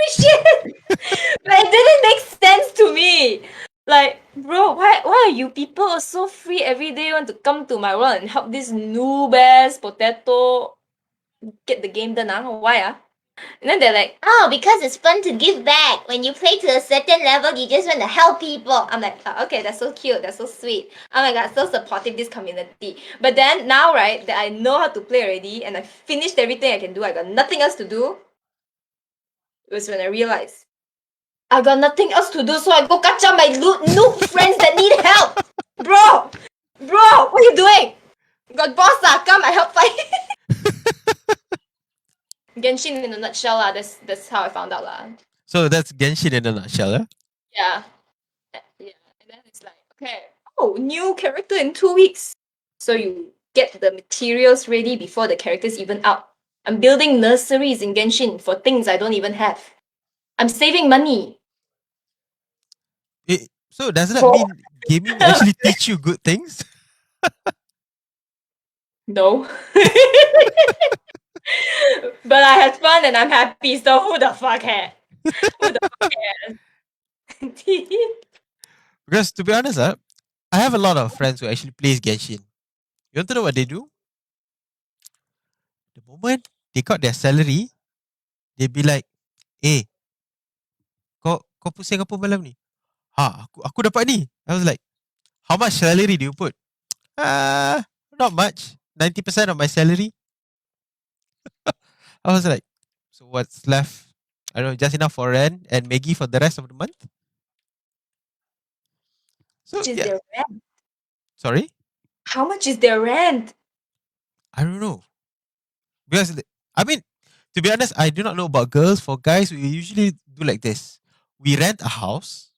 Speaker 3: Shit, but it didn't make sense to me. Like Bro, why are you people so free every day want to come to my world and help this noob ass potato get the game done? Why? And then they're like,
Speaker 1: Oh, because it's fun to give back. When you play to a certain level, you just want to help people.
Speaker 3: I'm like, "Oh, okay, that's so cute, that's so sweet. Oh my god, so supportive, this community. But then now, right, that I know how to play already and I finished everything I can do, I got nothing else to do. It was when I realized I got nothing else to do, so I go kacau my noob friends that need help. Bro, what are you doing? Got boss come, I help fight. Genshin in a nutshell lah. That's how I found out lah.
Speaker 2: So that's Genshin in a nutshell, eh?
Speaker 3: Yeah. Yeah. And then it's like, okay, oh, new character in 2 weeks. So you get the materials ready before the character's even out. I'm building nurseries in Genshin for things I don't even have. I'm saving money.
Speaker 2: So does that
Speaker 3: For
Speaker 2: mean gaming actually teach you good things?
Speaker 3: no. But I had fun and I'm happy, so who the fuck cares? Who the fuck cares?
Speaker 2: Because to be honest, I have a lot of friends who actually plays Genshin. You want to know what they do? The moment they got their salary, they be like, "Eh, kau pusing apa malam ni? Ha, aku dapat ni." I was like, "How much salary do you put?" Not much. 90% of my salary. I was like, "So what's left? I don't know, just enough for rent and Maggie for the rest of the month." So
Speaker 3: Which is
Speaker 2: yeah,
Speaker 3: their rent?
Speaker 2: sorry,
Speaker 3: How much is their rent?
Speaker 2: I don't know because I mean, to be honest, I do not know about girls. For guys, we usually do like this: we rent a house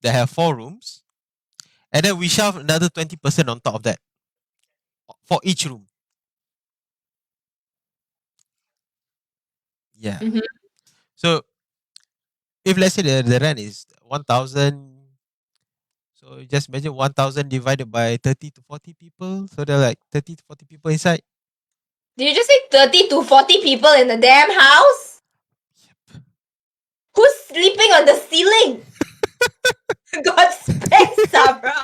Speaker 2: that have 4 rooms, and then we shove another 20% on top of that for each room. Yeah.
Speaker 3: Mhm.
Speaker 2: So if let's say the rent is 1,000, so just imagine 1,000 divided by 30 to 40 people. So there are like 30 to 40 people inside.
Speaker 3: Did you just say 30 to 40 people in the damn house? Who's sleeping on the ceiling? Got space, bro.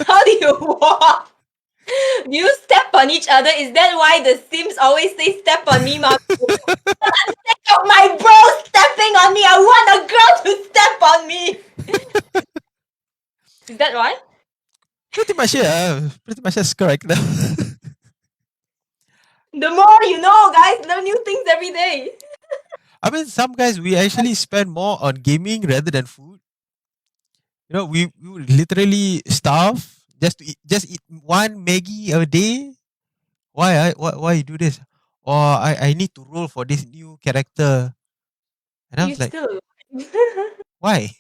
Speaker 3: How do you walk? Do you step on each other? Is that why the Sims always say step on me, mom? My bro stepping on me. I want a girl to step on me. Is that why?
Speaker 2: Pretty much, yeah. Pretty much that's correct.
Speaker 3: The more you know, guys. Learn new things every day.
Speaker 2: I mean, some guys, we actually spend more on gaming rather than food. You know, we would literally starve just eat one Maggie a day. Why you do this? Or I need to roll for this new character. And I
Speaker 3: Are you
Speaker 2: was like,
Speaker 3: still alive?
Speaker 2: why?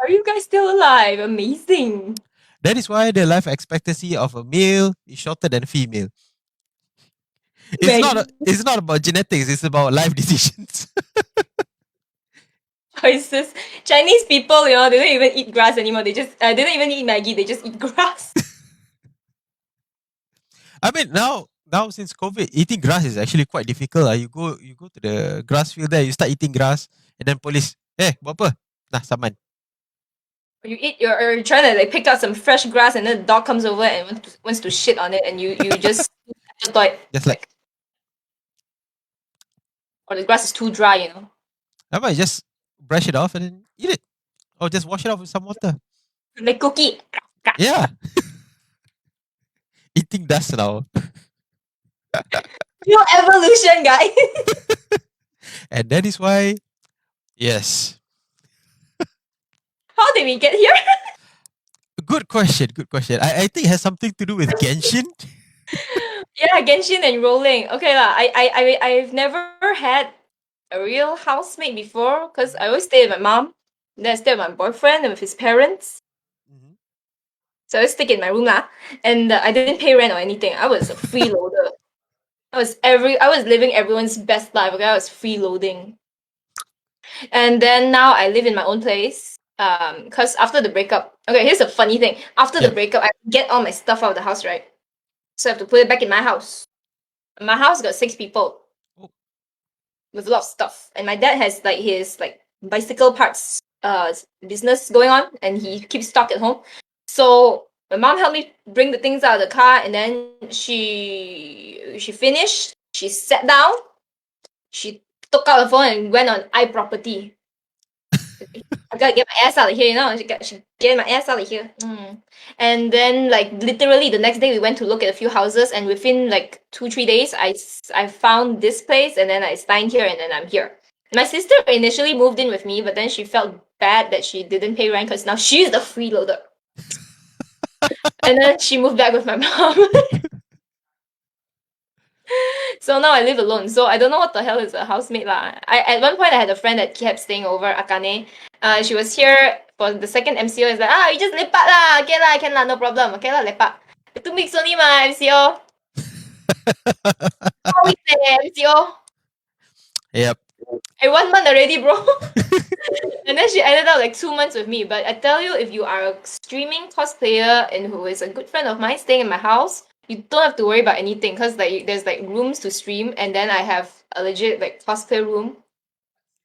Speaker 3: Are you guys still alive? Amazing.
Speaker 2: That is why the life expectancy of a male is shorter than female.
Speaker 3: Maggie.
Speaker 2: It's not about genetics, it's about life decisions.
Speaker 3: Choices. Chinese people, they don't even eat grass anymore. They don't even eat Maggie. They just eat grass.
Speaker 2: I mean now since COVID, eating grass is actually quite difficult. You go to the grass field there, you start eating grass, and then police, buat apa? Nah, saman.
Speaker 3: You're trying to like pick up some fresh grass, and then the dog comes over and wants to shit on it, and you just thought
Speaker 2: Just like,
Speaker 3: or the grass is too dry.
Speaker 2: I might just brush it off and then eat it. Or just wash it off with some water.
Speaker 3: Like cookie.
Speaker 2: Yeah. Eating dust now.
Speaker 3: New evolution, guys.
Speaker 2: And that is why, yes.
Speaker 3: How did we get here?
Speaker 2: Good question. Good question. I think it has something to do with Genshin.
Speaker 3: Yeah, Genshin and rolling. Okay lah. I've never had a real housemate before because I always stay with my mom. Then I stay with my boyfriend and with his parents.
Speaker 2: Mhm.
Speaker 3: So I stick in my room lah. And I didn't pay rent or anything. I was a freeloader. I was living everyone's best life. Okay, I was freeloading. And then now I live in my own place. Cause after the breakup, okay, here's a funny thing. After the
Speaker 2: Yeah.
Speaker 3: breakup, I get all my stuff out of the house, right? So I have to put it back in my house. My house got 6 people
Speaker 2: Oh.
Speaker 3: with a lot of stuff, and my dad has like his like bicycle parts business going on, and he keeps stock at home. So my mom helped me bring the things out of the car, and then she finished. She sat down. She took out the phone and went on iProperty. I gotta get my ass out of here, you know. She get my ass out of here. And then, like, literally the next day, we went to look at a few houses, and within like 2-3 days, I found this place, and then I signed here, and then I'm here. My sister initially moved in with me, but then she felt bad that she didn't pay rent because now she's the freeloader. And then she moved back with my mom. So now I live alone. So I don't know what the hell is a housemate lah. At one point I had a friend that kept staying over, Akane. She was here for the second MCO. It's like, you just lepak lah. Okay lah, can lah, no problem. Okay lah, lepak. 2 weeks only ma, MCO. 4 weeks MCO.
Speaker 2: Yep.
Speaker 3: Hey, 1 month already, bro. And then she ended up like 2 months with me. But I tell you, if you are a streaming cosplayer and who is a good friend of mine staying in my house, you don't have to worry about anything because like there's like rooms to stream, and then I have a legit like cosplay room.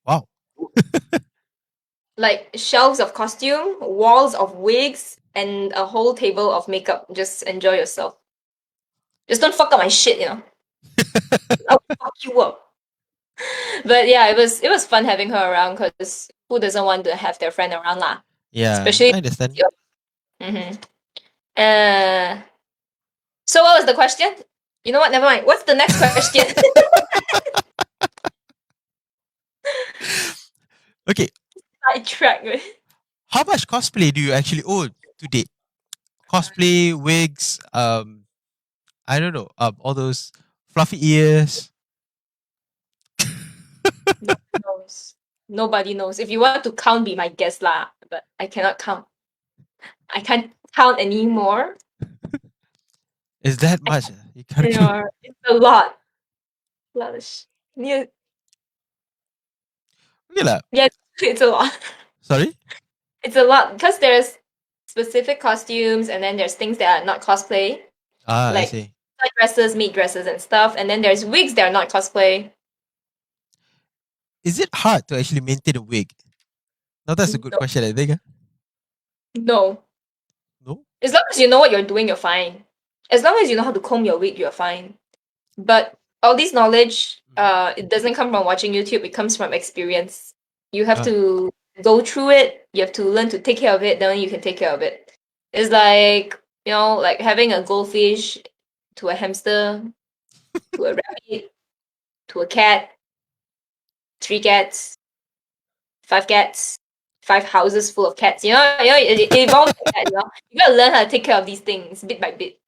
Speaker 2: Wow.
Speaker 3: Like shelves of costume, walls of wigs, and a whole table of makeup. Just enjoy yourself. Just don't fuck up my shit, you know. I'll fuck you up. But yeah, it was fun having her around because who doesn't want to have their friend around lah?
Speaker 2: Yeah,
Speaker 3: Especially
Speaker 2: I understand.
Speaker 3: Mm-hmm. So what was the question? You know what? Never mind. What's the next question?
Speaker 2: Okay,
Speaker 3: Sidetrack.
Speaker 2: how much cosplay do you actually own to date? Cosplay, wigs, I don't know, all those fluffy ears.
Speaker 3: Nobody knows. Nobody knows. If you want to count, be my guest lah. But I cannot count. I can't count anymore.
Speaker 2: Is that much? You can't count.
Speaker 3: Yeah, it's a lot. A lot of yeah,
Speaker 2: Okay lah.
Speaker 3: yeah, it's a lot.
Speaker 2: Sorry?
Speaker 3: It's a lot because there's specific costumes, and then there's things that are not cosplay,
Speaker 2: I
Speaker 3: like
Speaker 2: see.
Speaker 3: dresses, meat dresses, and stuff. And then there's wigs that are not cosplay.
Speaker 2: Is it hard to actually maintain a wig? Now that's a good
Speaker 3: No.
Speaker 2: question, I think.
Speaker 3: No.
Speaker 2: No?
Speaker 3: As long as you know what you're doing, you're fine. As long as you know how to comb your wig, you're fine. But all this knowledge, it doesn't come from watching YouTube. It comes from experience. You have to go through it. You have to learn to take care of it. Then you can take care of it. It's like, you know, like having a goldfish to a hamster, to a rabbit, to a cat, 3 cats, 5 cats, 5 houses full of cats. It evolves like that. You gotta learn how to take care of these things bit by bit.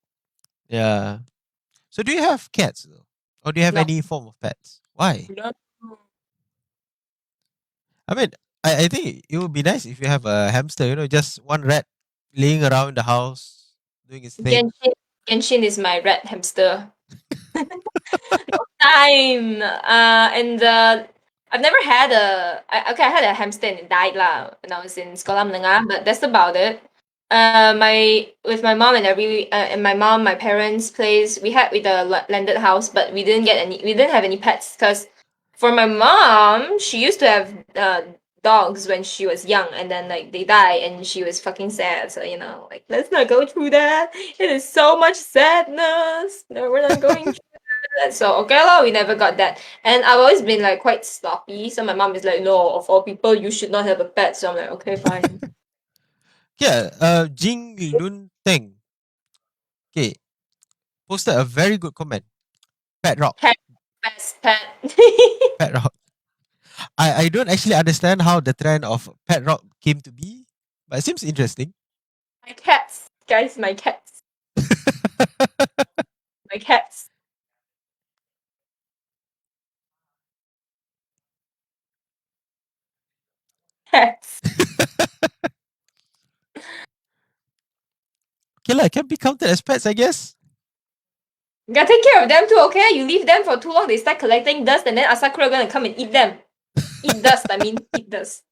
Speaker 2: Yeah. So do you have cats though? Or do you have
Speaker 3: No.
Speaker 2: any form of pets? Why? I mean, I think it would be nice if you have a hamster, just one rat laying around the house doing its thing.
Speaker 3: Genshin is my rat hamster. No time. I've never had I had a hamster and it died lah when I was in Sekolah Menengah, but that's about it. With my mom and my parents' place, we had with a landed house, but we didn't have any pets because for my mom, she used to have dogs when she was young, and then like they died, and she was fucking sad. So like let's not go through that. It is so much sadness. No, we're not going through that. So okay lah, we never got that. And I've always been like quite sloppy. So my mom is like, no, of all people, you should not have a pet. So I'm like, okay, fine.
Speaker 2: Yeah, Jing Lun Teng. Okay. Posted a very good comment. Pet rock.
Speaker 3: Best pet.
Speaker 2: Pet rock. I don't actually understand how the trend of pet rock came to be, but it seems interesting.
Speaker 3: My cats, guys, my cats. My cats. Cats.
Speaker 2: Okay, lah, can be counted as pets, I guess.
Speaker 3: You gotta take care of them too, okay? You leave them for too long, they start collecting dust, and then Asakura gonna come and eat them. Eat dust, I mean, eat dust.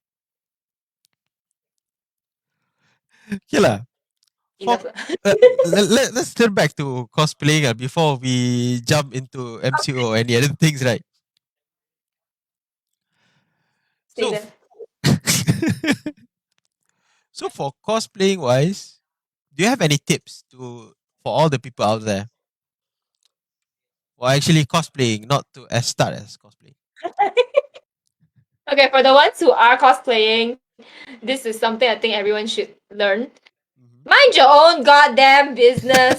Speaker 2: Okay, lah.
Speaker 3: Enough.
Speaker 2: Let's turn back to cosplaying before we jump into MCO or any other things, right?
Speaker 3: Stay
Speaker 2: So,
Speaker 3: there.
Speaker 2: So for cosplaying wise, do you have any tips for all the people out there? Or actually cosplaying, not to start as cosplay.
Speaker 3: Okay, for the ones who are cosplaying, this is something I think everyone should learn.
Speaker 2: Mhm.
Speaker 3: Mind your own goddamn business.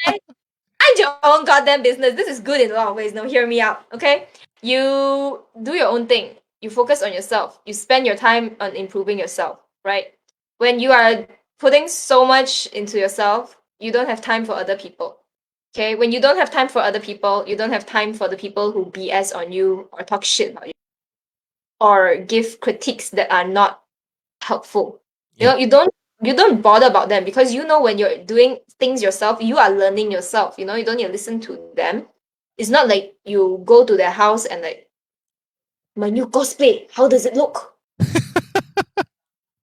Speaker 3: Mind your own goddamn business. This is good in a lot of ways. Now, hear me out, okay? You do your own thing. You focus on yourself. You spend your time on improving yourself, right? When you are putting so much into yourself, you don't have time for other people. Okay? When you don't have time for other people, you don't have time for the people who BS on you or talk shit about you or give critiques that are not helpful. You
Speaker 2: Yeah.
Speaker 3: know, you don't bother about them because you know when you're doing things yourself, you are learning yourself. You know, you don't need to listen to them. It's not like you go to their house and like, my new cosplay, how does it look?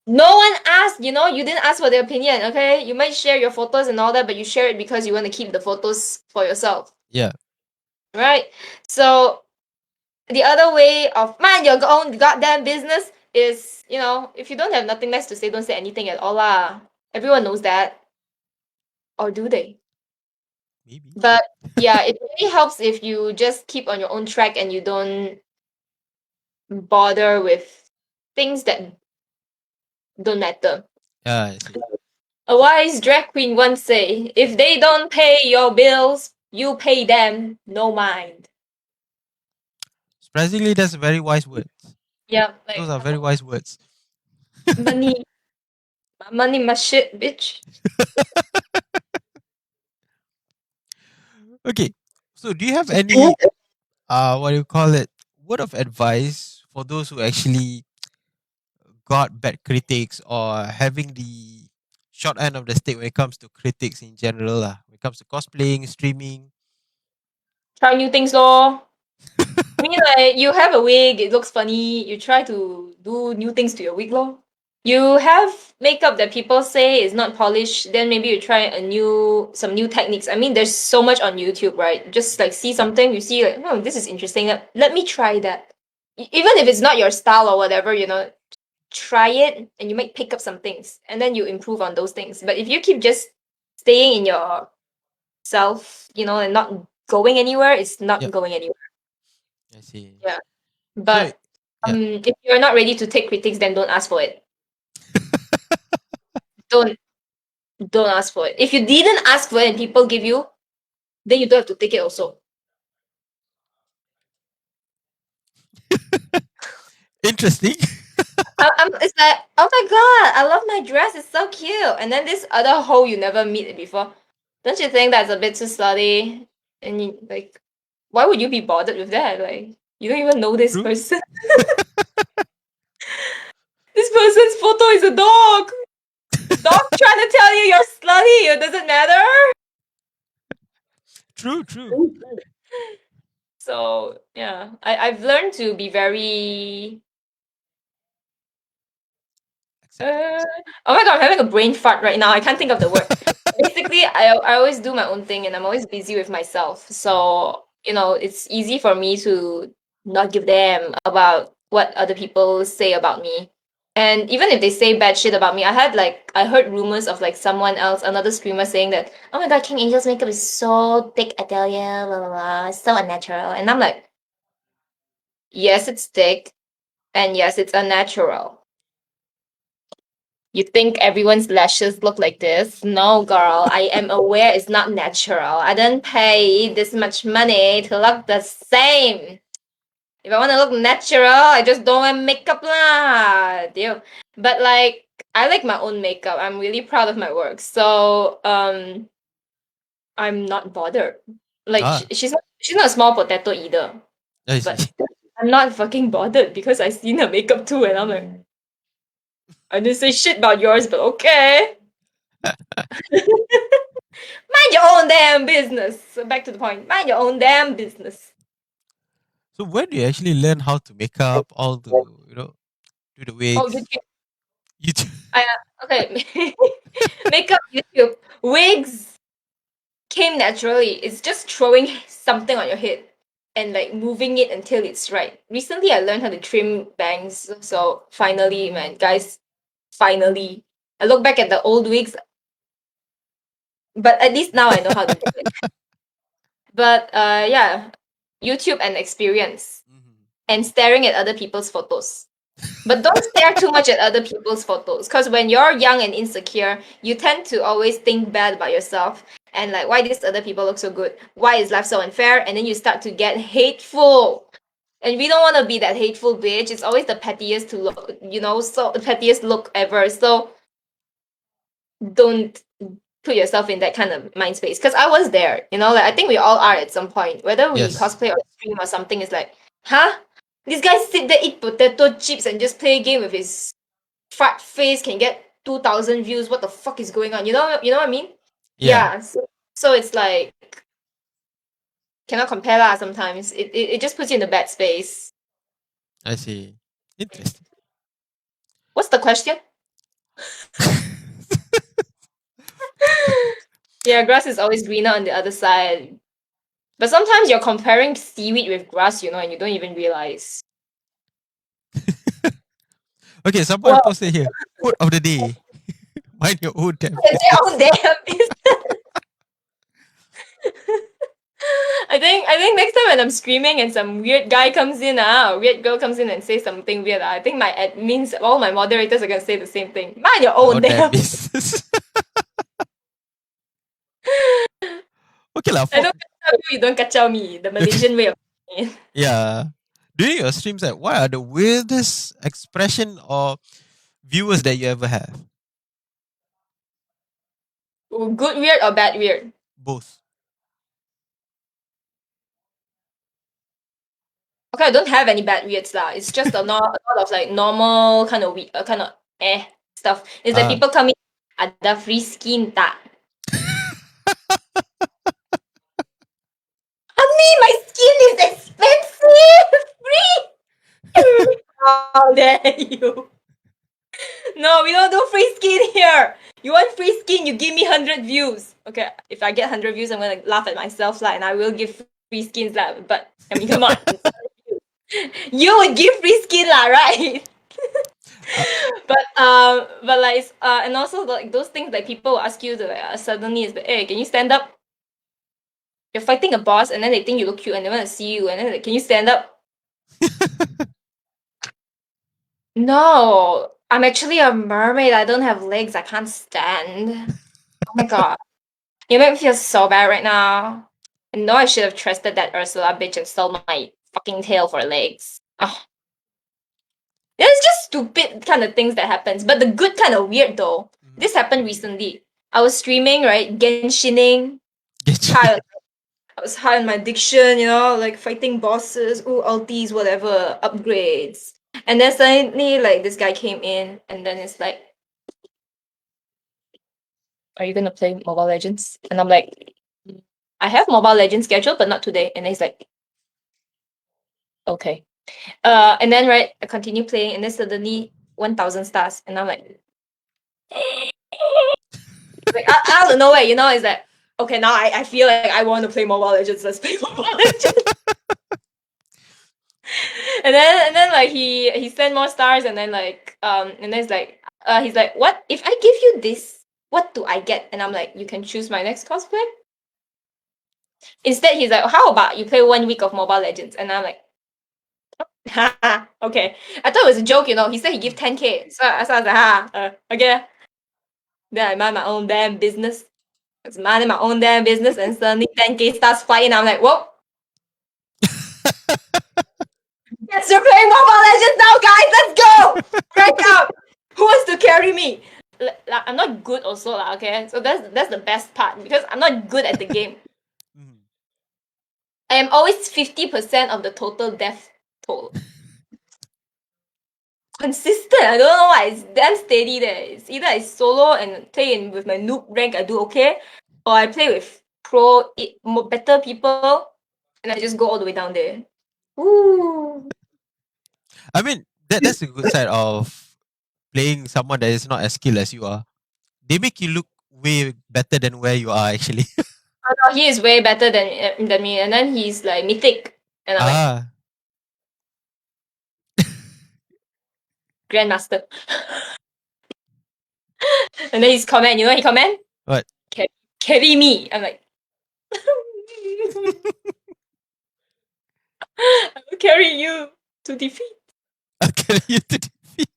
Speaker 3: No one asked, you didn't ask for their opinion, okay? You might share your photos and all that, but you share it because you want to keep the photos for yourself,
Speaker 2: Yeah.
Speaker 3: right? So the other way of mind your own goddamn business is, if you don't have nothing nice to say, don't say anything at all lah. Everyone knows that. Or do they?
Speaker 2: Maybe.
Speaker 3: But yeah, it really helps if you just keep on your own track and you don't bother with things that don't matter.
Speaker 2: Yeah, I see.
Speaker 3: A wise drag queen once say, if they don't pay your bills, you pay them, no mind.
Speaker 2: Surprisingly, that's a very wise words.
Speaker 3: Yeah,
Speaker 2: Those
Speaker 3: like
Speaker 2: are very wise words.
Speaker 3: money, my money, my shit, bitch.
Speaker 2: Okay. So do you have any what do you call it? Word of advice for those who actually got bad critics or having the short end of the stick when it comes to critics in general lah. When it comes to cosplaying, streaming.
Speaker 3: Try new things, lor. I mean, like, you have a wig, it looks funny, you try to do new things to your wig, lor. You have makeup that people say is not polished, then maybe you try some new techniques. I mean, there's so much on YouTube, right? Just like see something, you see like, oh, this is interesting. Let me try that. Even if it's not your style or whatever, try it and you might pick up some things and then you improve on those things. But if you keep just staying in yourself, and not going anywhere, it's not
Speaker 2: Yep,
Speaker 3: going anywhere.
Speaker 2: I see.
Speaker 3: Yeah.
Speaker 2: So
Speaker 3: But
Speaker 2: yeah.
Speaker 3: if you're not ready to take critiques, then don't ask for it. Don't don't ask for it. If you didn't ask for it and people give you, then you don't have to take it also.
Speaker 2: Interesting.
Speaker 3: It's like, oh my god, I love my dress, it's so cute. And then this other hoe you never meet before. Don't you think that's a bit too slutty? And like, why would you be bothered with that? Like, you don't even know this
Speaker 2: True.
Speaker 3: person. This person's photo is a dog. Dog trying to tell you you're slutty. It doesn't matter.
Speaker 2: True.
Speaker 3: So yeah, I've learned to be very.
Speaker 2: Acceptance.
Speaker 3: Oh my god, I'm having a brain fart right now. I can't think of the word. Basically, I always do my own thing and I'm always busy with myself. So, it's easy for me to not give them about what other people say about me. And even if they say bad shit about me, I heard rumors of like someone else, another streamer saying that, oh my god, King Angel's makeup is so thick, I tell ya, blah blah blah, it's so unnatural. And I'm like, yes, it's thick, and yes, it's unnatural. You think everyone's lashes look like this? No, girl. I am aware it's not natural. I didn't pay this much money to look the same. If I want to look natural, I just don't wear makeup lah. Deal. But like, I like my own makeup. I'm really proud of my work. So I'm not bothered. Like
Speaker 2: Ah,
Speaker 3: she's not a small potato either.
Speaker 2: I
Speaker 3: But
Speaker 2: see.
Speaker 3: I'm not fucking bothered because I seen her makeup too, and I'm like, I didn't say shit about yours, but okay. Mind your own damn business. So back to the point. Mind your own damn business.
Speaker 2: So when do you actually learn how to make up, all the do the
Speaker 3: Oh,
Speaker 2: wigs?
Speaker 3: YouTube.
Speaker 2: YouTube.
Speaker 3: Okay. Makeup YouTube. Wigs came naturally. It's just throwing something on your head. and like moving it until it's right. Recently, I learned how to trim bangs. So finally, man, guys, finally, I look back at the old wigs, but at least now I know how to do it. But yeah, YouTube and experience
Speaker 2: Mhm.
Speaker 3: and staring at other people's photos. But don't stare too much at other people's photos, because when you're young and insecure, you tend to always think bad about yourself and like, why these other people look so good? Why is life so unfair? And then you start to get hateful. And we don't want to be that hateful bitch. It's always the pettiest to look, so the pettiest look ever. So don't put yourself in that kind of mind space. Because I was there, like I think we all are at some point. Whether we
Speaker 2: Yes.
Speaker 3: cosplay or stream or something, is like, huh? This guy sit there, eat potato chips, and just play a game with his fat face, can get 2,000 views. What the fuck is going on? You know what I mean?
Speaker 2: Yeah,
Speaker 3: Yeah. So it's like, cannot compare lah sometimes. It just puts you in a bad space.
Speaker 2: I see. Interesting.
Speaker 3: What's the question? Yeah, grass is always greener on the other side. But sometimes you're comparing seaweed with grass, and you don't even realize.
Speaker 2: Okay, someone
Speaker 3: Well,
Speaker 2: posted here. Quote of the day. Mind your own damn
Speaker 3: oh
Speaker 2: business.
Speaker 3: damn. I think next time when I'm streaming and some weird guy comes in, or weird girl comes in and says something weird, I think my admins, all my moderators are gonna say the same thing. Mind your
Speaker 2: Your
Speaker 3: own
Speaker 2: own damn
Speaker 3: damn.
Speaker 2: business. Okay lah.
Speaker 3: I don't kacau you, you don't kacau me. The Malaysian way of saying it.
Speaker 2: Yeah. During your streams, like, what are the weirdest expression or viewers that you ever have?
Speaker 3: Good weird or bad weird?
Speaker 2: Both.
Speaker 3: Okay, I don't have any bad weirds lah. It's just a lot of like normal kind of weird, kind of stuff. It's like
Speaker 2: Uh,
Speaker 3: people come in, ada free skin tak? Honey, my skin is expensive! Free! How dare you? No, we don't do free skin here. You want free skin, you give me 100 views. Okay, if I get 100 views, I'm gonna laugh at myself lah, and I will give free skins lah. But I mean, come on. You would give free skin lah, right? But like and also like those things like people will ask you to suddenly is like, hey, can you stand up? You're fighting a boss and then they think you look cute and they want to see you and then like, can you stand up? No, I'm actually a mermaid. I don't have legs. I can't stand. Oh my god, you make me feel so bad right now. I know I should have trusted that Ursula bitch and sold my fucking tail for legs. Oh. It's just stupid kind of things that happens. But the good kind of weird though. This happened recently. I was streaming, right? Genshining. High, I was high on my addiction, like fighting bosses, ultis, whatever, upgrades. And then suddenly, like, this guy came in, and then it's like, are you gonna play Mobile Legends? And I'm like, I have Mobile Legends scheduled, but not today. And then he's like, okay. And then, right, I continue playing, and then suddenly 1,000 stars. And I'm like, out of nowhere, is that okay? Now I feel like I want to play Mobile Legends. Let's play Mobile Legends. and then like he sent more stars, and then like and then he's like, what if I give you this? What do I get? And I'm like, you can choose my next cosplay. Instead, he's like, how about you play 1 week of Mobile Legends? And I'm like, okay. I thought it was a joke, He said he give 10K. So I was like, okay. Then I mind my own damn business. I was minding my own damn business, and suddenly 10K starts flying. I'm like, whoa. Yes, we're playing Mobile Legends now, guys. Let's go. Rank out. Who wants to carry me? I'm not good also, okay? So that's the best part, because I'm not good at the game. I am always 50% of the total death toll. Consistent. I don't know why. It's damn steady there. It's either I solo and play with my noob rank, I do okay, or I play with better people, and I just go all the way down there. Ooh.
Speaker 2: I mean, that's a good side of playing someone that is not as skilled as you are. They make you look way better than where you are actually.
Speaker 3: Oh, no, he is way better than me, and then he's like mythic. And I'm like,
Speaker 2: Ah.
Speaker 3: Grandmaster. And then his comment, you know he comment?
Speaker 2: What?
Speaker 3: Carry me. I'm like, I will carry you to defeat.
Speaker 2: I'll carry you to defeat.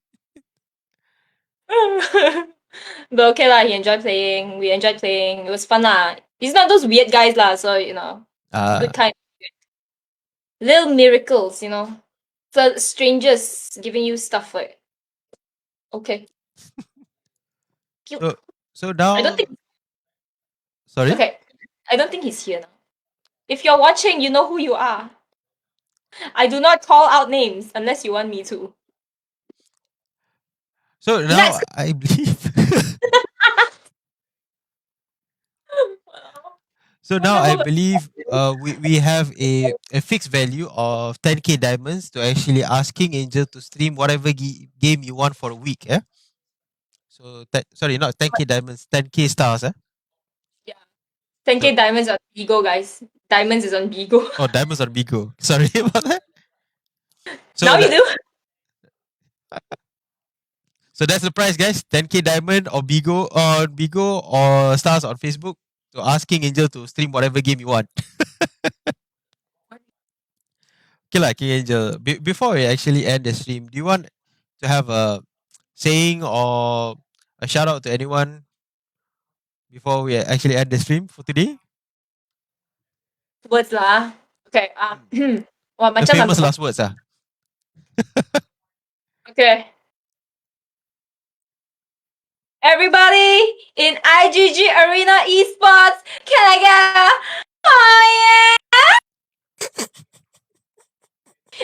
Speaker 3: But okay lah, he enjoyed playing. We enjoyed playing. It was fun lah. He's not those weird guys lah, so it's
Speaker 2: Ah.
Speaker 3: good kind. Little miracles, So strangers giving you stuff like, okay. Cute.
Speaker 2: So now.
Speaker 3: I don't think.
Speaker 2: Sorry.
Speaker 3: Okay, I don't think he's here now. If you're watching, you know who you are. I do not call out names unless you want me to.
Speaker 2: So now
Speaker 3: Next.
Speaker 2: I believe. So now I believe we have a fixed value of 10k diamonds to actually ask King Angel to stream whatever game you want for a week. Yeah. So sorry, not 10k diamonds, 10k stars.
Speaker 3: Yeah. 10k diamonds on Bigo, guys. Diamonds is on Bigo.
Speaker 2: Oh, diamonds on Bigo. Sorry about that. So
Speaker 3: now you do.
Speaker 2: So that's the price, guys. 10k diamond or Bigo on Bigo or stars on Facebook to ask King Angel to stream whatever game you want. Okay, like King Angel. Before we actually end the stream, do you want to have a saying or a shout out to anyone before we actually end the stream for today?
Speaker 3: Words lah. Okay. Wah,
Speaker 2: The
Speaker 3: macam
Speaker 2: famous
Speaker 3: lagu.
Speaker 2: last words.
Speaker 3: Okay. Everybody in IGG Arena Esports, can I get a oh yeah?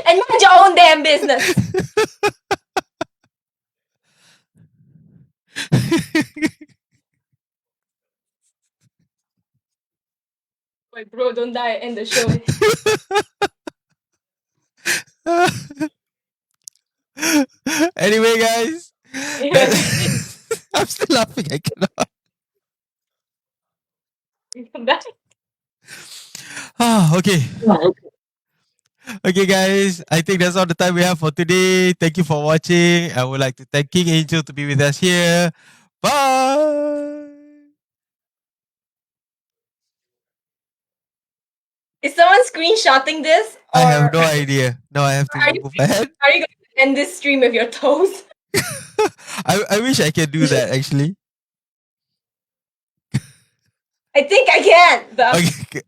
Speaker 3: And mind your own damn business. Wait, bro, don't die. End the show.
Speaker 2: Anyway, guys, I'm still laughing. I cannot.
Speaker 3: Come back.
Speaker 2: Okay. Okay, guys. I think that's all the time we have for today. Thank you for watching. I would like to thank King Angel to be with us here. Bye.
Speaker 3: Is someone screenshotting this? Or
Speaker 2: I have no idea. Now I have to move ahead.
Speaker 3: Are you going to end this stream with your toes?
Speaker 2: I wish I could do that actually.
Speaker 3: I think I can. But
Speaker 2: Okay.